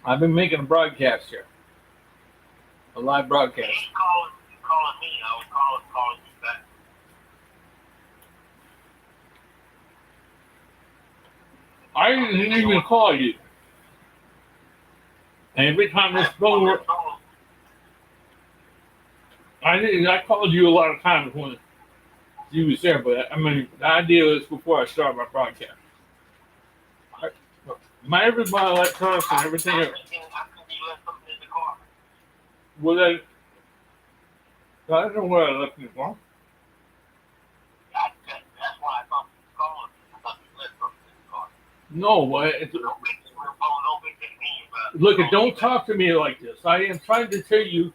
I've been making a broadcast here, a live broadcast. You calling me. I was calling you back. I didn't even call you. And every time this phone, I called you a lot of times when you was there, but I mean, the idea was before I started my broadcast. My everybody electronics and everything. I think you left something in the car. Well, I don't know where I left it from. That's why I thought you were calling. I thought you left something in the car. No, look, don't talk to me like this. I am trying to tell you,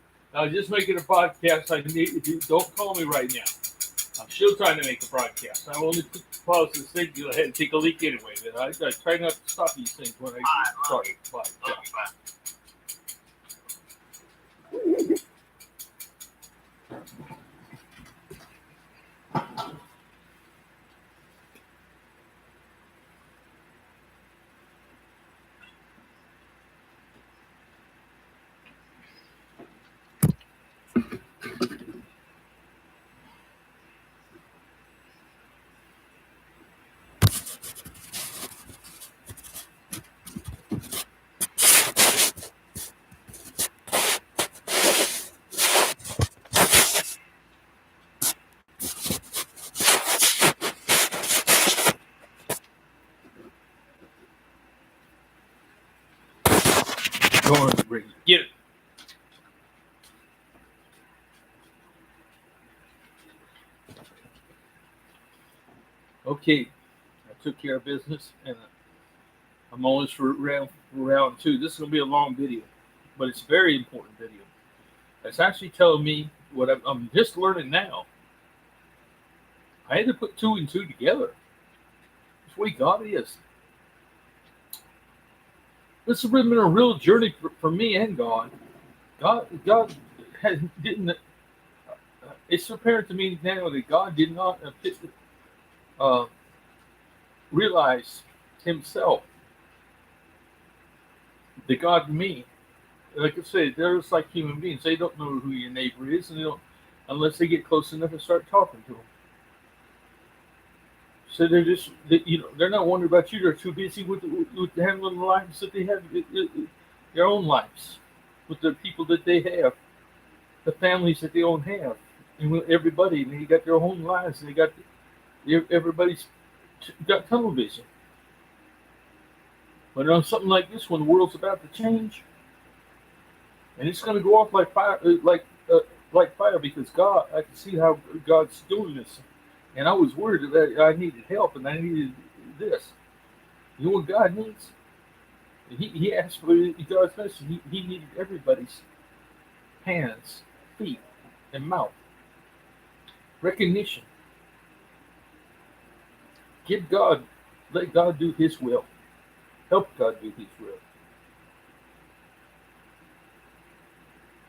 just making a podcast. I need you. Don't call me right now. I'm still trying to make a broadcast. I only pause this thing. Go ahead and take a leak anyway. I try not to stop these things when I start a podcast. Go on, Ricky. Get it. Okay, I took care of business, and I'm almost for round two. This is gonna be a long video, but it's a very important video. It's actually telling me what I'm just learning now. I had to put two and two together. That's the way God is. This has been a real journey for me and God. God didn't. It's apparent to me now that God did not uh, realize Himself, the God in me. Like I said, they're just like human beings. They don't know who your neighbor is, and they don't unless they get close enough and start talking to them. So they're not wondering about you. They're too busy with handling the lives that they have, their own lives, with the people that they have, the families that they don't have, and with everybody. And they got their own lives, and everybody's got tunnel vision. But on something like this, when the world's about to change, and it's going to go off like fire, like fire, because God, I can see how God's doing this. And I was worried that I needed help and I needed this. You know what God needs? He asked for God's message. He needed everybody's hands, feet, and mouth. Recognition. Let God do His will. Help God do His will.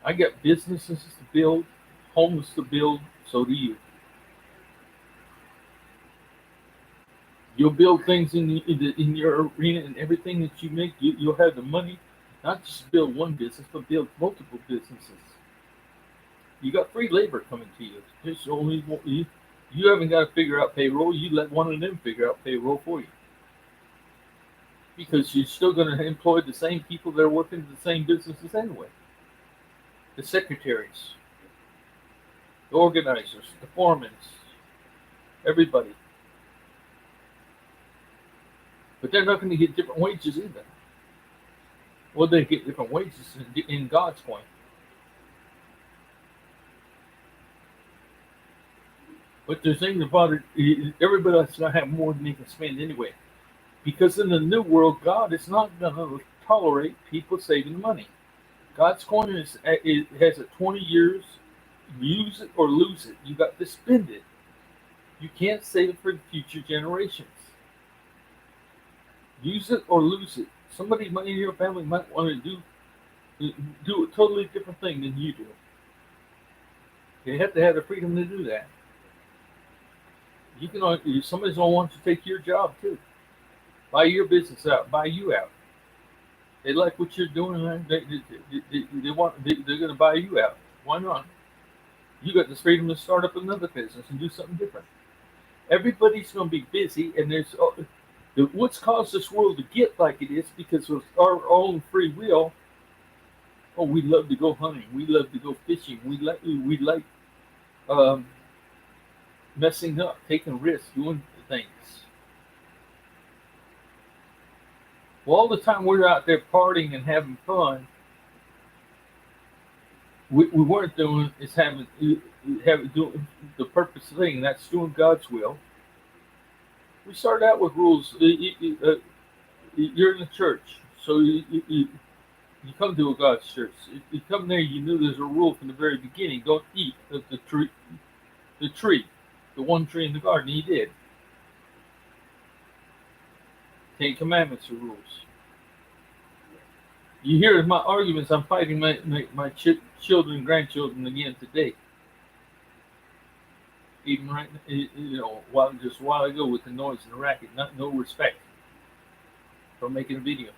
I got businesses to build, homes to build, so do you. You'll build things in your arena, and everything that you make, you'll have the money, not just to build one business, but build multiple businesses. You got free labor coming to you. It's only you haven't got to figure out payroll. You let one of them figure out payroll for you, because you're still going to employ the same people that are working in the same businesses anyway. The secretaries, the organizers, the foremen, everybody. But they're not going to get different wages either. Well, they get different wages in God's point. But the thing about it, everybody's going to have more than they can spend anyway. Because in the new world, God is not going to tolerate people saving money. God's coin has a 20 years, use it or lose it. You got to spend it. You can't save it for future generations. Use it or lose it. Somebody in your family might want to do a totally different thing than you do. You have to have the freedom to do that. You can. Somebody's gonna want to take your job too. Buy your business out. Buy you out. They like what you're doing. Man. They want. They're gonna buy you out. Why not? You got the freedom to start up another business and do something different. Everybody's gonna be busy, and what's caused this world to get like it is because of our own free will. Oh, we love to go hunting. We love to go fishing. We like um, messing up, taking risks, doing things. Well, all the time we're out there partying and having fun, we weren't doing is having doing the purpose thing. That's doing God's will. We start out with rules. You're in the church, so you come to a God's church. If you come there, you knew there's a rule from the very beginning. Don't eat of the one tree in the garden. He did. Ten Commandments are rules. You hear my arguments. I'm fighting my children and grandchildren again today. Even right, just a while ago with the noise and the racket, no respect for making a video.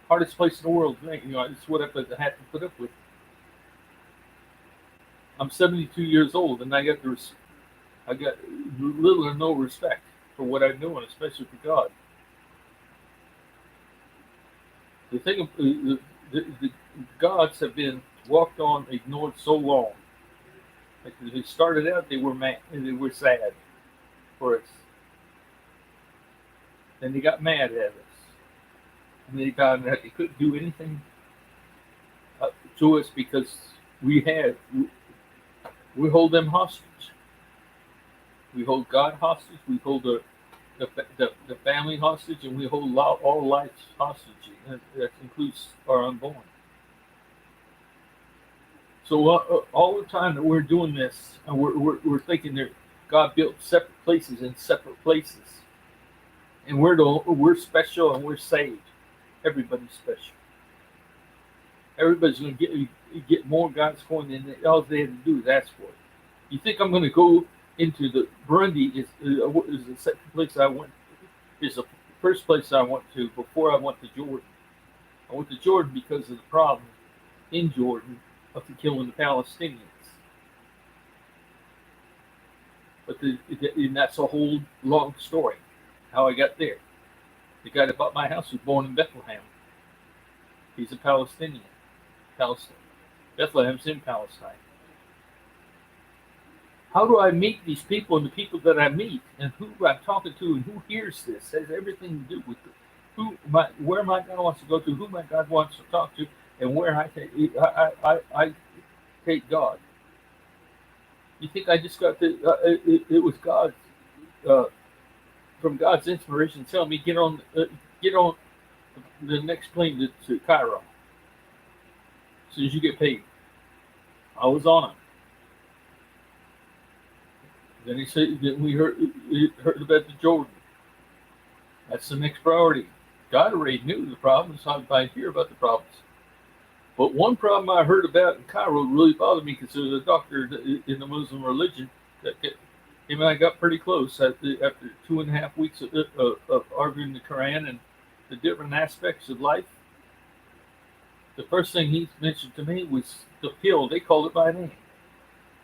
Hardest place in the world, it's what I have to put up with. I'm 72 years old, and I got little or no respect for what I'm doing, especially for God. The thing of the gods have been walked on, ignored so long. Like they started out, they were mad and they were sad for us. Then they got mad at us, and they found out they couldn't do anything to us because we hold them hostage. We hold God hostage. We hold the family hostage, and we hold all lives hostage. That includes our unborn. So all the time that we're doing this, and we're thinking that God built separate places in separate places, and we're special and we're saved. Everybody's special. Everybody's going to get more God's coin than all they had to do is ask for it. You think I'm going to go into the Burundi is the second place I went. Is the first place I went to before I went to Jordan. I went to Jordan because of the problem in Jordan of killing the Palestinians. But and that's a whole long story. How I got there. The guy that bought my house was born in Bethlehem. He's a Palestinian. Bethlehem's in Palestine. How do I meet these people, and the people that I meet, and who I'm talking to, and who hears this has everything to do with where my God wants to go to, who my God wants to talk to, and where I take God. You think I just got it was God from God's inspiration telling me get on the next plane to Cairo as soon as you get paid. I was on it. Then he said, then we heard about the Jordan. That's the next priority. God already knew the problems, so I hear about the problems. But one problem I heard about in Cairo really bothered me because there was a doctor in the Muslim religion that him and I got pretty close after 2.5 weeks of arguing the Quran and the different aspects of life. The first thing he mentioned to me was the pill. They called it by name.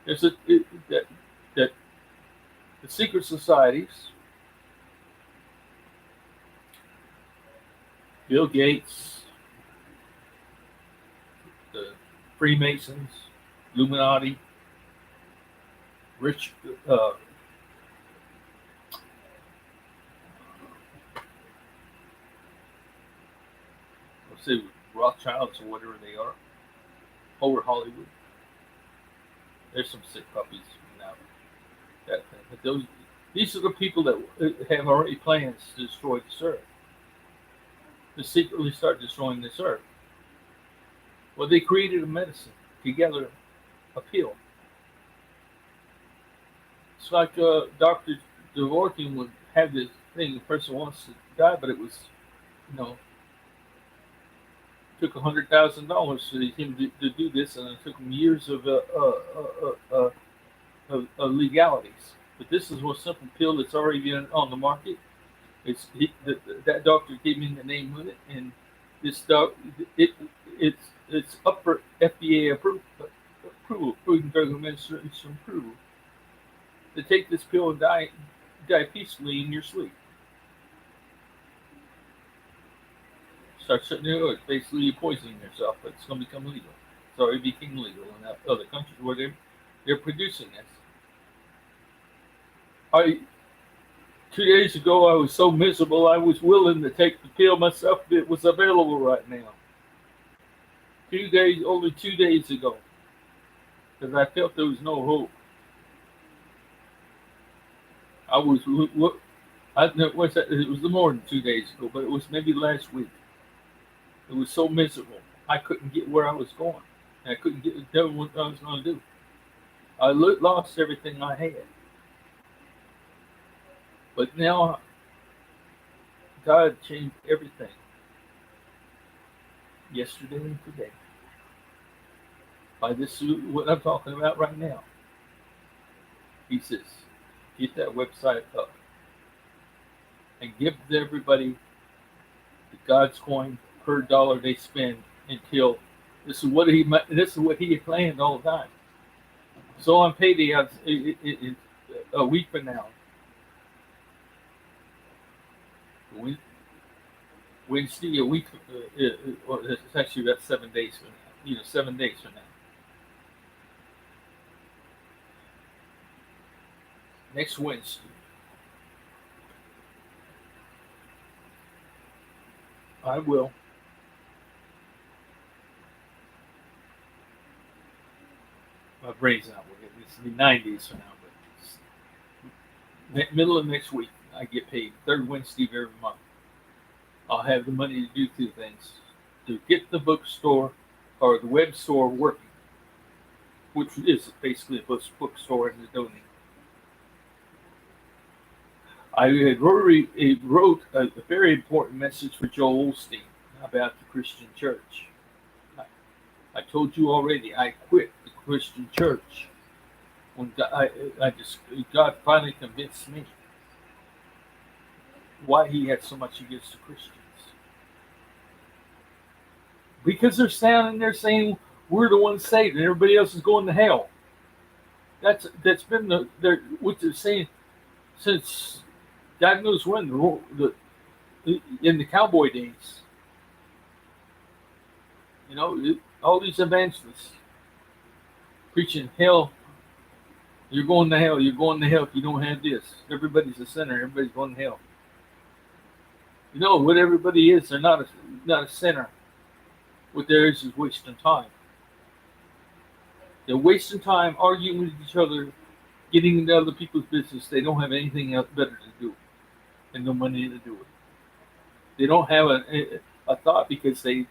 There's that the secret societies, Bill Gates, the Freemasons, Illuminati, let's say Rothschilds or whatever they are, over Hollywood. There's some sick puppies now. But these are the people that have already plans to destroy this earth. To secretly start destroying this earth. Well, they created a medicine together, a pill. It's like Dr. Dworkin would have this thing, the person wants to die, but it was, took $100,000 for him to do this, and it took him years of legalities. But this is a simple pill that's already been on the market. That doctor gave me the name of it, and this doc, it it's up for FDA approval, Food and Drug Administration approval, to take this pill and die peacefully in your sleep. Start shutting your it's basically you're poisoning yourself, but it's going to become legal. It's already became legal in other countries where they're producing this. I 2 days ago I was so miserable I was willing to take the pill myself if it was available right now. Only 2 days ago, because I felt there was no hope. I was what's that? It was more than 2 days ago, but it was maybe last week. It was so miserable. I couldn't get where I was going. I couldn't get doing what I was going to do. I lost everything I had. But now, God changed everything. Yesterday and today. By this, what I'm talking about right now. He says, get that website up. And give everybody the God's coin per dollar they spend until this is what he had planned all the time. So on payday, a week from now. Wednesday, a week, it's actually about 7 days from now. 7 days from now. Next Wednesday. I will. My brain's not working. It's be 9 days from now, but middle of next week, I get paid. Third Wednesday of every month. I'll have the money to do two things: to get the bookstore or the web store working, which is basically a bookstore in the domain. I had wrote a very important message for Joel Osteen about the Christian church. I told you already, I quit the Christian church when God finally convinced me why he had so much against the Christians. Because they're standing there saying we're the ones saved and everybody else is going to hell. That's been what they're saying since God knows when, in the cowboy days. All these evangelists preaching hell. You're going to hell. You're going to hell if you don't have this. Everybody's a sinner. Everybody's going to hell. What everybody is. They're not a sinner. What there is wasting time. They're wasting time arguing with each other, getting into other people's business. They don't have anything else better to do, and no money to do it. They don't have a thought because they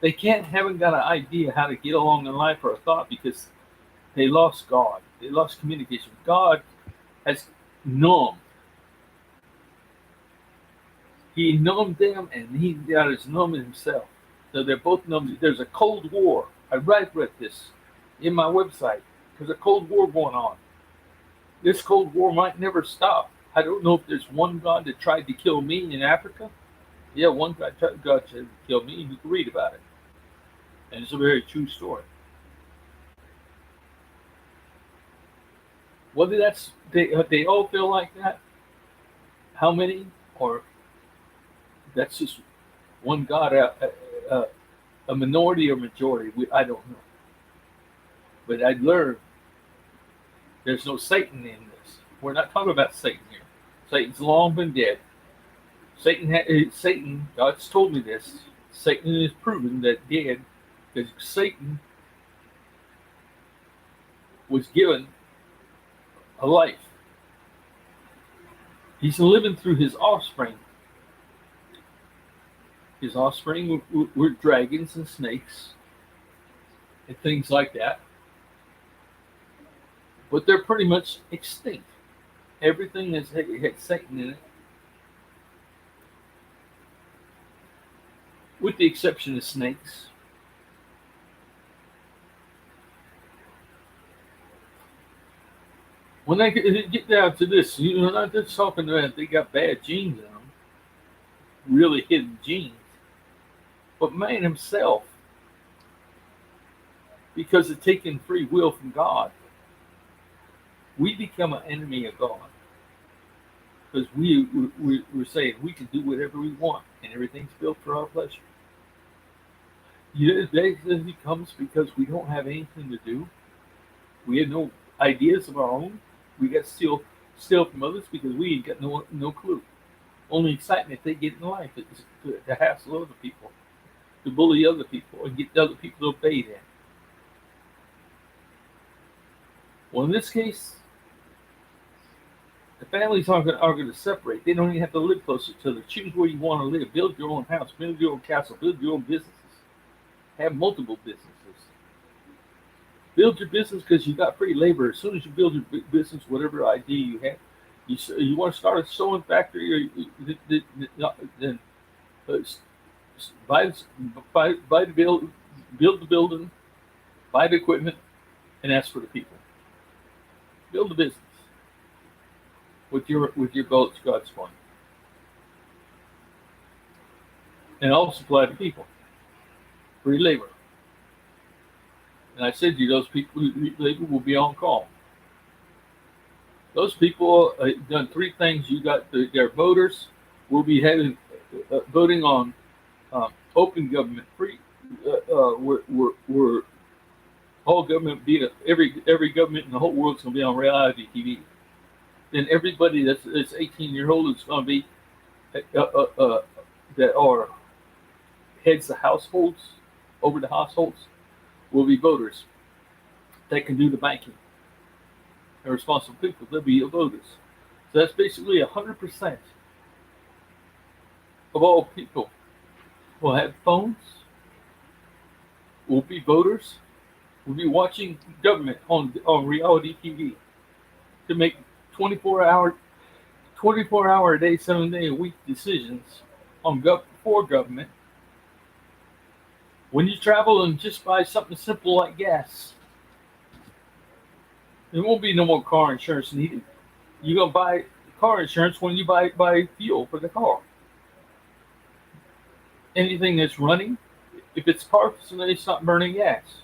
haven't got an idea how to get along in life or a thought because they lost God. They lost communication. God has numbed. He numbed them, and God is numbing himself. So they're both numbed. There's a Cold War. I read this in my website. There's a Cold War going on. This Cold War might never stop. I don't know if there's one God that tried to kill me in Africa. Yeah, one God tried to kill me. You can read about it. And it's a very true story. Whether they all feel like that, how many, or that's just one God, a minority or majority, I don't know. But I learned there's no Satan in this. We're not talking about Satan here. Satan's long been dead. Satan, God's told me this. Satan is proven that dead because Satan was given a life. He's living through his offspring. His offspring were dragons and snakes and things like that. But they're pretty much extinct. Everything has had Satan in it. With the exception of snakes. When they get down to this, you're not just talking about they got bad genes in them, really hidden genes, but man himself, because of taking free will from God, we become an enemy of God. Because we're saying we can do whatever we want, and everything's built for our pleasure. It comes because we don't have anything to do. We have no ideas of our own. We got to steal from others because we ain't got no clue. Only excitement they get in life is to hassle other people, to bully other people, and get other people to obey them. Well, in this case, the families are going to separate. They don't even have to live close to each other. Choose where you want to live. Build your own house. Build your own castle. Build your own businesses. Have multiple businesses. Build your business because you got free labor. As soon as you build your business, whatever idea you have, you want to start a sewing factory, then buy the build the building, buy the equipment, and ask for the people. Build a business with your God's money, and all supply to people. Free labor. And I said to you, those people who need labor will be on call. Those people done three things. You got their voters will be having voting on open government, free. Where all government every government in the whole world is going to be on reality TV. Then everybody that's 18-year old is going to be that are heads of households, over the households, will be voters that can do the banking. They're responsible people. They'll be voters. So that's basically 100% of all people will have phones, will be voters, will be watching government on reality TV to make 24-hour a day, 7-day a week decisions on for government. When you travel and just buy something simple like gas, there won't be no more car insurance needed. You're gonna buy car insurance when you buy fuel for the car. Anything that's running, if it's parked, so it's not burning gas.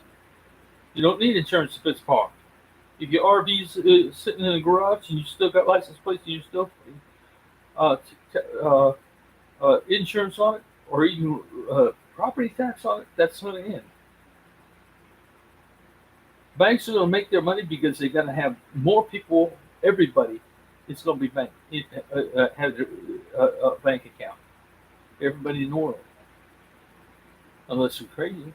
You don't need insurance if it's parked. If your RV's sitting in a garage and you still got license plates and you still insurance on it, or even property tax on it, that's going to end. Banks are going to make their money because they're going to have more people. Everybody is going to be has a bank account. Everybody in the world, unless you're crazy.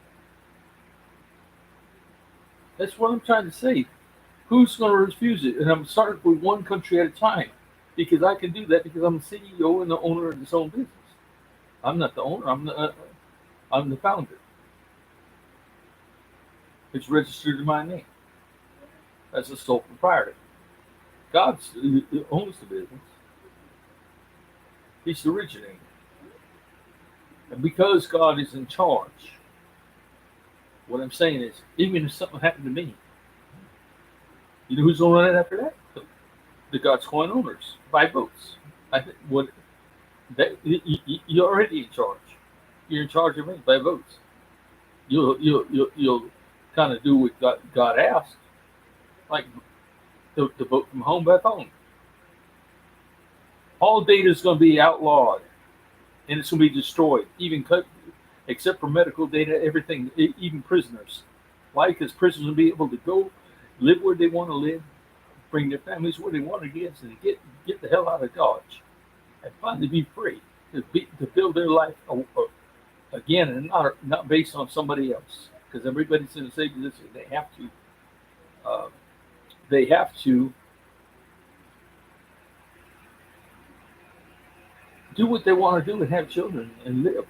That's what I'm trying to say. Who's going to refuse it? And I'm starting with one country at a time because I can do that because I'm the CEO and the owner of this own business. I'm not the owner. I'm the founder. It's registered in my name as a sole proprietor. God owns the business. He's the originator. And because God is in charge, what I'm saying is, even if something happened to me, you know who's going to run it after that? The God's coin owners by votes. You're already in charge. You're in charge of me by votes. You'll kind of do what God asked, like to vote from home by phone. All data is going to be outlawed, and it's going to be destroyed, even except for medical data, everything, even prisoners. Why? Because prisoners will be able to go live where they want to live, bring their families where they want to get, and get the hell out of Dodge, and finally be free to build their life again, and not based on somebody else. Because everybody's in the same position. They have to do what they want to do and have children and live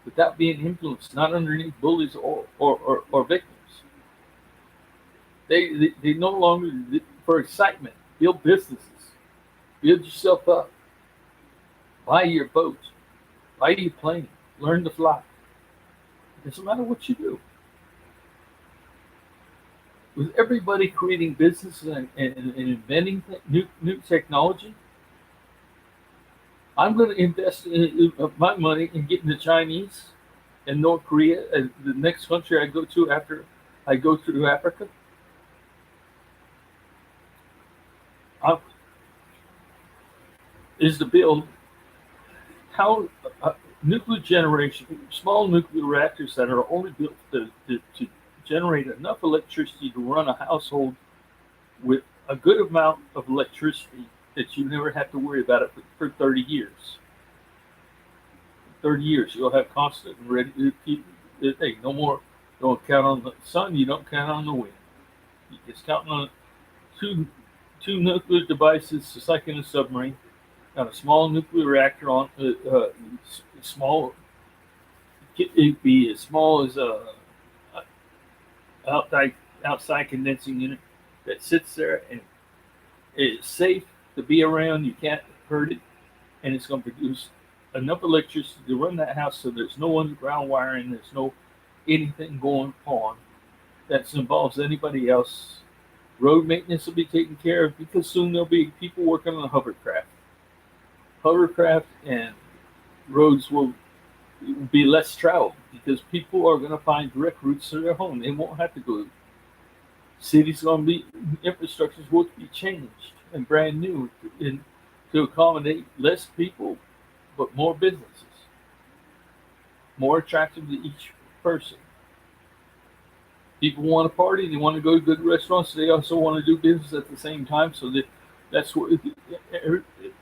without being influenced, not underneath bullies or victims. They no longer, for excitement, build businesses, build yourself up, buy your boat, buy your plane, learn to fly. It doesn't matter what you do. with everybody creating businesses and inventing new technology, I'm going to invest my money in getting the Chinese and North Korea as the next country I go to after I go through Africa. I, is to build how nuclear generation, small nuclear reactors that are only built to generate enough electricity to run a household with a good amount of electricity that you never have to worry about it for 30 years. 30 years, you'll have constant and ready to keep. Hey, no more. Don't count on the sun. You don't count on the wind. You just count on two nuclear devices, just like in a submarine. Got a small nuclear reactor on small. It'd be as small as a outside condensing unit that sits there and it's safe to be around. You can't hurt it, and it's going to produce enough electricity to run that house so there's no underground wiring, there's no anything going on that involves anybody else. Road maintenance will be taken care of because soon there'll be people working on hovercraft. Hovercraft and roads will be less traveled because people are going to find direct routes to their home. They won't have to go. Cities going to be infrastructures will be changed and brand new to accommodate less people but more businesses, more attractive to each person. People want to party, they want to go to good restaurants, they also want to do business at the same time. So that's what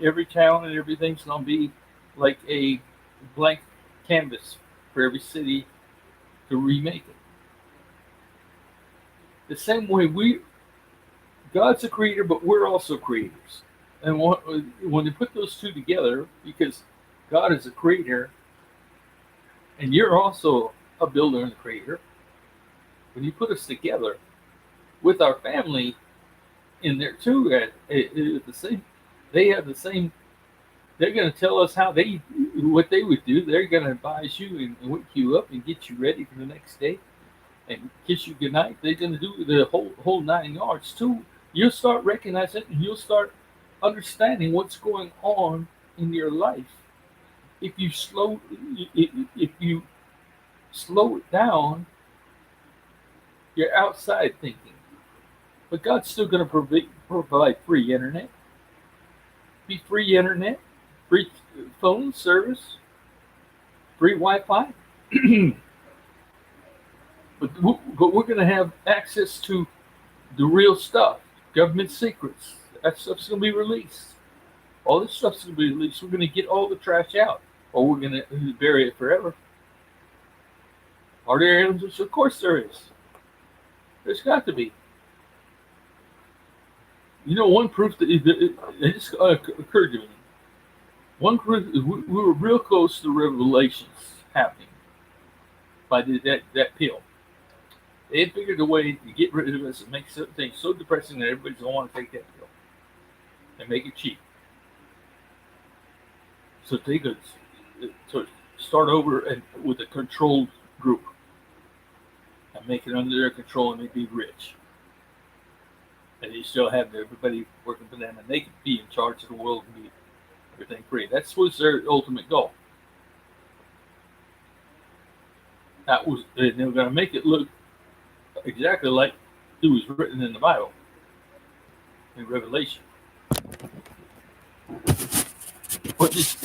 every town and everything's going to be like a blank canvas for every city to remake it. The same way God's a creator, but we're also creators. And when you put those two together, because God is a creator, and you're also a builder and a creator. When you put us together with our family in there too, at the same, they have the same. They're going to tell us what they would do. They're going to advise you and wake you up and get you ready for the next day, and kiss you goodnight. They're going to do the whole 9 yards too. You'll start recognizing it, and you'll start understanding what's going on in your life. If you slow it down, you're outside thinking. But God's still going to provide free internet. Be free internet, free phone service, free Wi-Fi. but we're going to have access to the real stuff, government secrets. That stuff's going to be released. All this stuff's going to be released. We're going to get all the trash out, or we're going to bury it forever. Are there aliens? Of course there is. There's got to be. You know, one proof that it just occurred to me. One proof we were real close to revelations happening by that pill. They had figured a way to get rid of us and make things so depressing that everybody's going to want to take that pill and make it cheap. So they could start over with a controlled group and make it under their control, and they'd be rich. And they still have everybody working for them, and they could be in charge of the world and be everything free. That was their ultimate goal. And they were going to make it look exactly like it was written in the Bible, in Revelation. But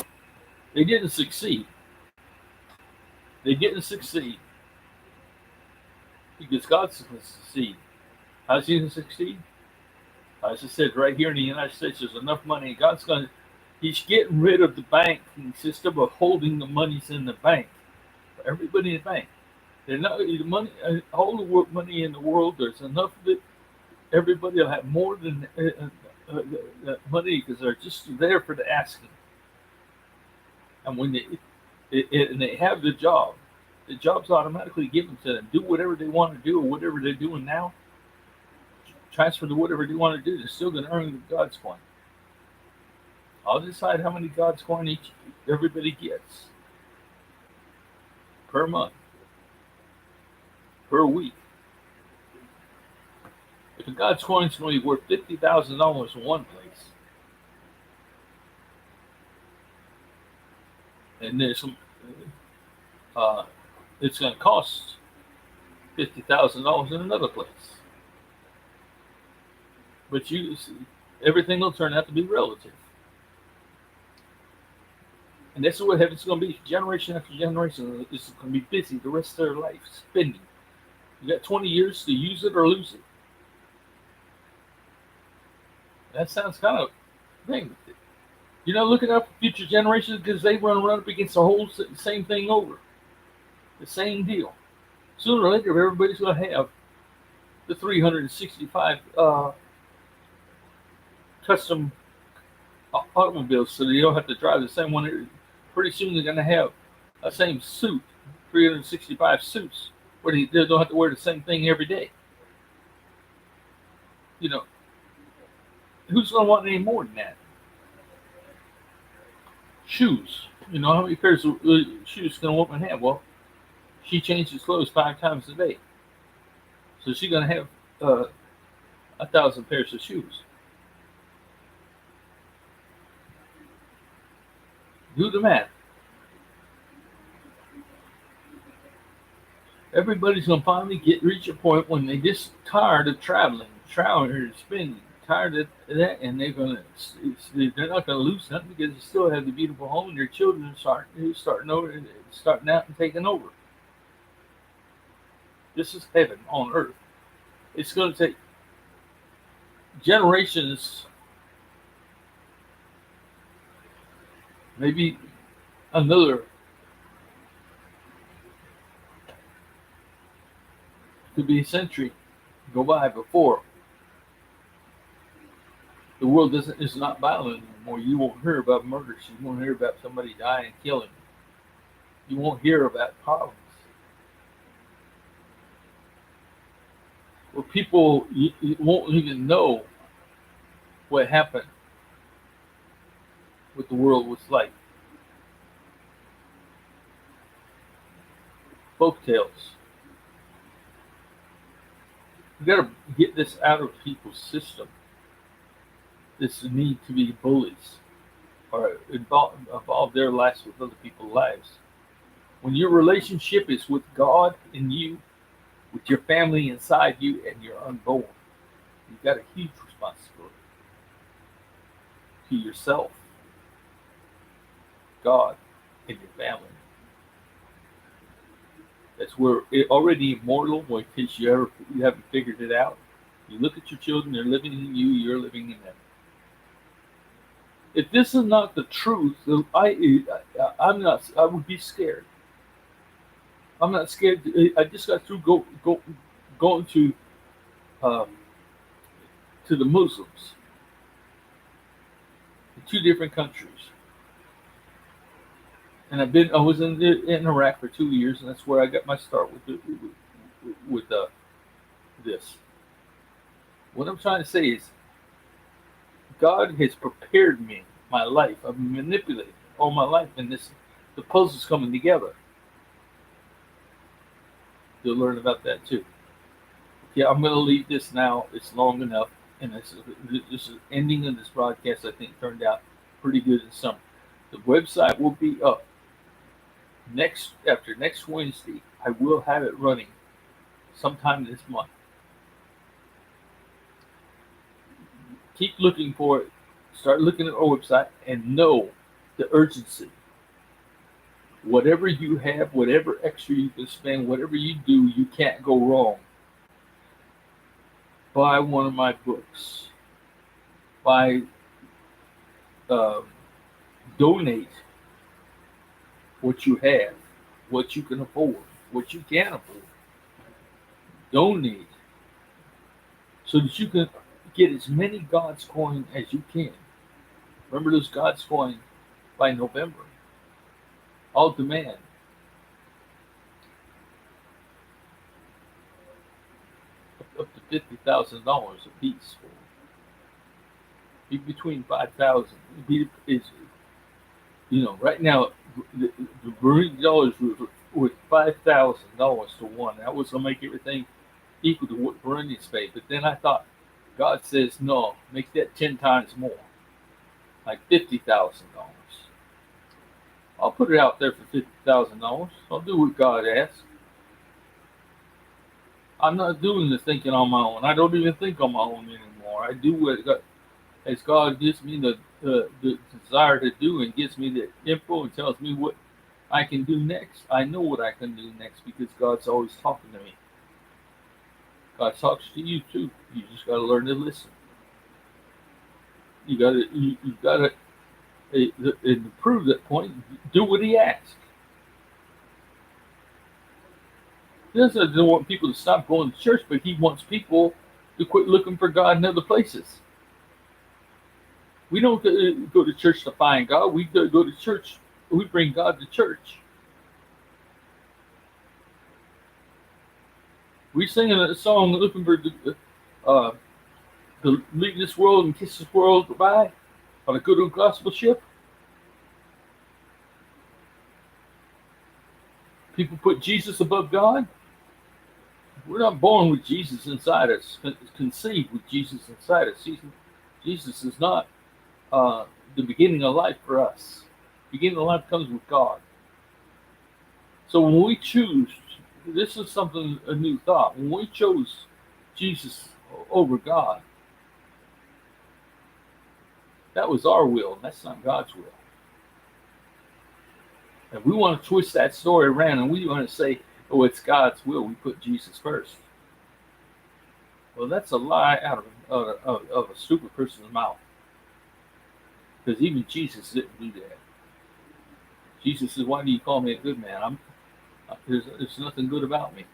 they didn't succeed. They didn't succeed because God's going to succeed. How's He going to succeed? As I said, right here in the United States, there's enough money. He's getting rid of the banking system of holding the monies in the bank. For everybody in the bank. They're not the money. All the money in the world. There's enough of it. Everybody will have more than money because they're just there for the asking. And when they have the job's automatically given to them. Do whatever they want to do or whatever they're doing now. Transfer to whatever they want to do. They're still going to earn the God's coin. I'll decide how many God's coin everybody gets per month, per week. if a God's coin's going to be worth $50,000 in one place, and there's some, it's going to cost $50,000 in another place. But you see, everything will turn out to be relative. And that's what heaven's going to be. Generation after generation is going to be busy the rest of their life spending. You got 20 years to use it or lose it. That sounds kind of thing. You're not looking out for future generations because they run up against the whole same thing over. The same deal. Sooner or later, everybody's going to have the 365 custom automobiles, so you don't have to drive the same one. Pretty soon they're going to have a same suit, 365 suits, where they don't have to wear the same thing every day. You know, who's going to want any more than that? Shoes. You know, how many pairs of shoes can a woman have? Well, she changes clothes 5 times a day. So she's going to have 1,000 pairs of shoes. Do the math. Everybody's going to finally reach a point when they just tired of traveling, spending, tired of that, and they're not going to lose nothing because they still have the beautiful home, and their children are starting out and taking over. This is heaven on earth. It's going to take generations, maybe another, could be a century go by before the world is not violent anymore. You won't hear about murders. You won't hear about somebody dying and killing. You won't hear about problems. Where people you won't even know what happened, what the world was like. Folk tales. We got to get this out of people's system. This need to be bullies or involve their lives with other people's lives. When your relationship is with God and you, with your family inside you, and you're unborn, you've got a huge responsibility to yourself, God, and your family. That's where it already immortal, in case you haven't figured it out. You look at your children, they're living in you, you're living in them. If this is not the truth, I would be scared. I'm not scared. I just got through going to the Muslims in 2 different countries. And I was in Iraq for 2 years, and that's where I got my start with this. What I'm trying to say is, God has prepared me, my life. I've been manipulated all my life, and the puzzle's coming together. You'll learn about that too. Okay, I'm going to leave this now. It's long enough, and this is ending of this broadcast. I think turned out pretty good in summer. The website will be up after next Wednesday. I will have it running sometime this month. Keep looking for it. Start looking at our website and know the urgency. Whatever you have, whatever extra you can spend, whatever you do, you can't go wrong. Buy one of my books. Donate what you have, what you can afford, what you can't afford. Donate so that you can get as many God's coin as you can. Remember those God's coin by November. All demand. Up to $50,000 a piece. Be between 5,000. Right now the Burundi dollars was $5,000 to one. That was to make everything equal to what Burundi's paid. But then I thought, God says, no, make that 10 times more, like $50,000. I'll put it out there for $50,000. I'll do what God asks. I'm not doing the thinking on my own. I don't even think on my own anymore. I do what God, as God gives me the desire to do and gives me the info and tells me what I can do next. I know what I can do next because God's always talking to me. God talks to you too. You just got to learn to listen. You got to, and to prove that point, do what He asks. He doesn't want people to stop going to church, but He wants people to quit looking for God in other places. We don't go to church to find God. We go to church. We bring God to church. We sing a song looking for to leave this world and kiss this world goodbye on a good old gospel ship. People put Jesus above God. We're not born with Jesus inside us, conceived with Jesus inside us. Jesus is not the beginning of life for us. The beginning of life comes with God. So when we choose, this is something, a new thought. When we chose Jesus over God, that was our will. That's not God's will. And we want to twist that story around and we want to say, oh, it's God's will. We put Jesus first. Well, that's a lie out of a stupid person's mouth. Because even Jesus didn't do that. Jesus says, why do you call me a good man? There's nothing good about me.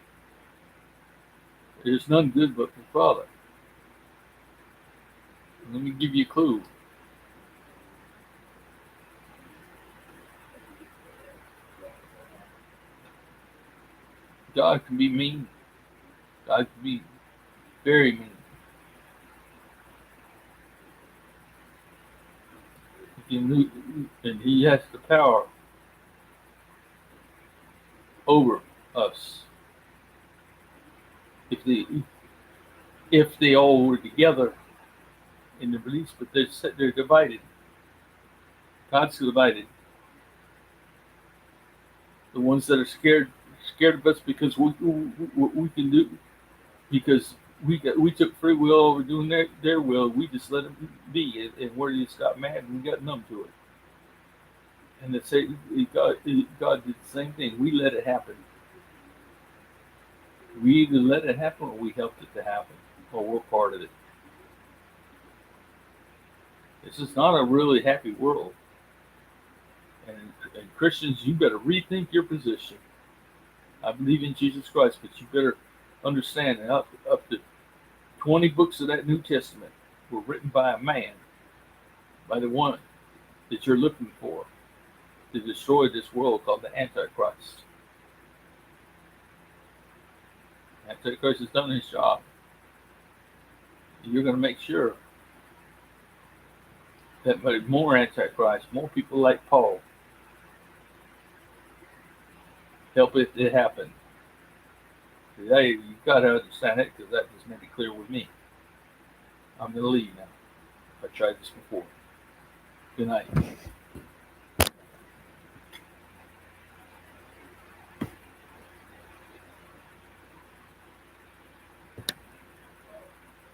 There's none good but the Father. Let me give you a clue. God can be mean. God can be very mean. And He has the power over us. If they all were together in the beliefs, but they're divided. God's divided. The ones that are scared of us because what we can do, because we took free will over doing their will. We just let them be, and where they just got mad and we got numb to it. And God did the same thing. We let it happen. We either let it happen or we helped it to happen, or we're part of it. This is not a really happy world. And Christians, you better rethink your position. I believe in Jesus Christ, but you better understand that up to 20 books of that New Testament were written by a man, by the one that you're looking for to destroy this world, called the Antichrist. Antichrist has done his job. You're going to make sure that more Antichrist, more people like Paul, help it to happen. Today, you've got to understand it, because that just made it clear with me. I'm going to leave now. I tried this before. Good night.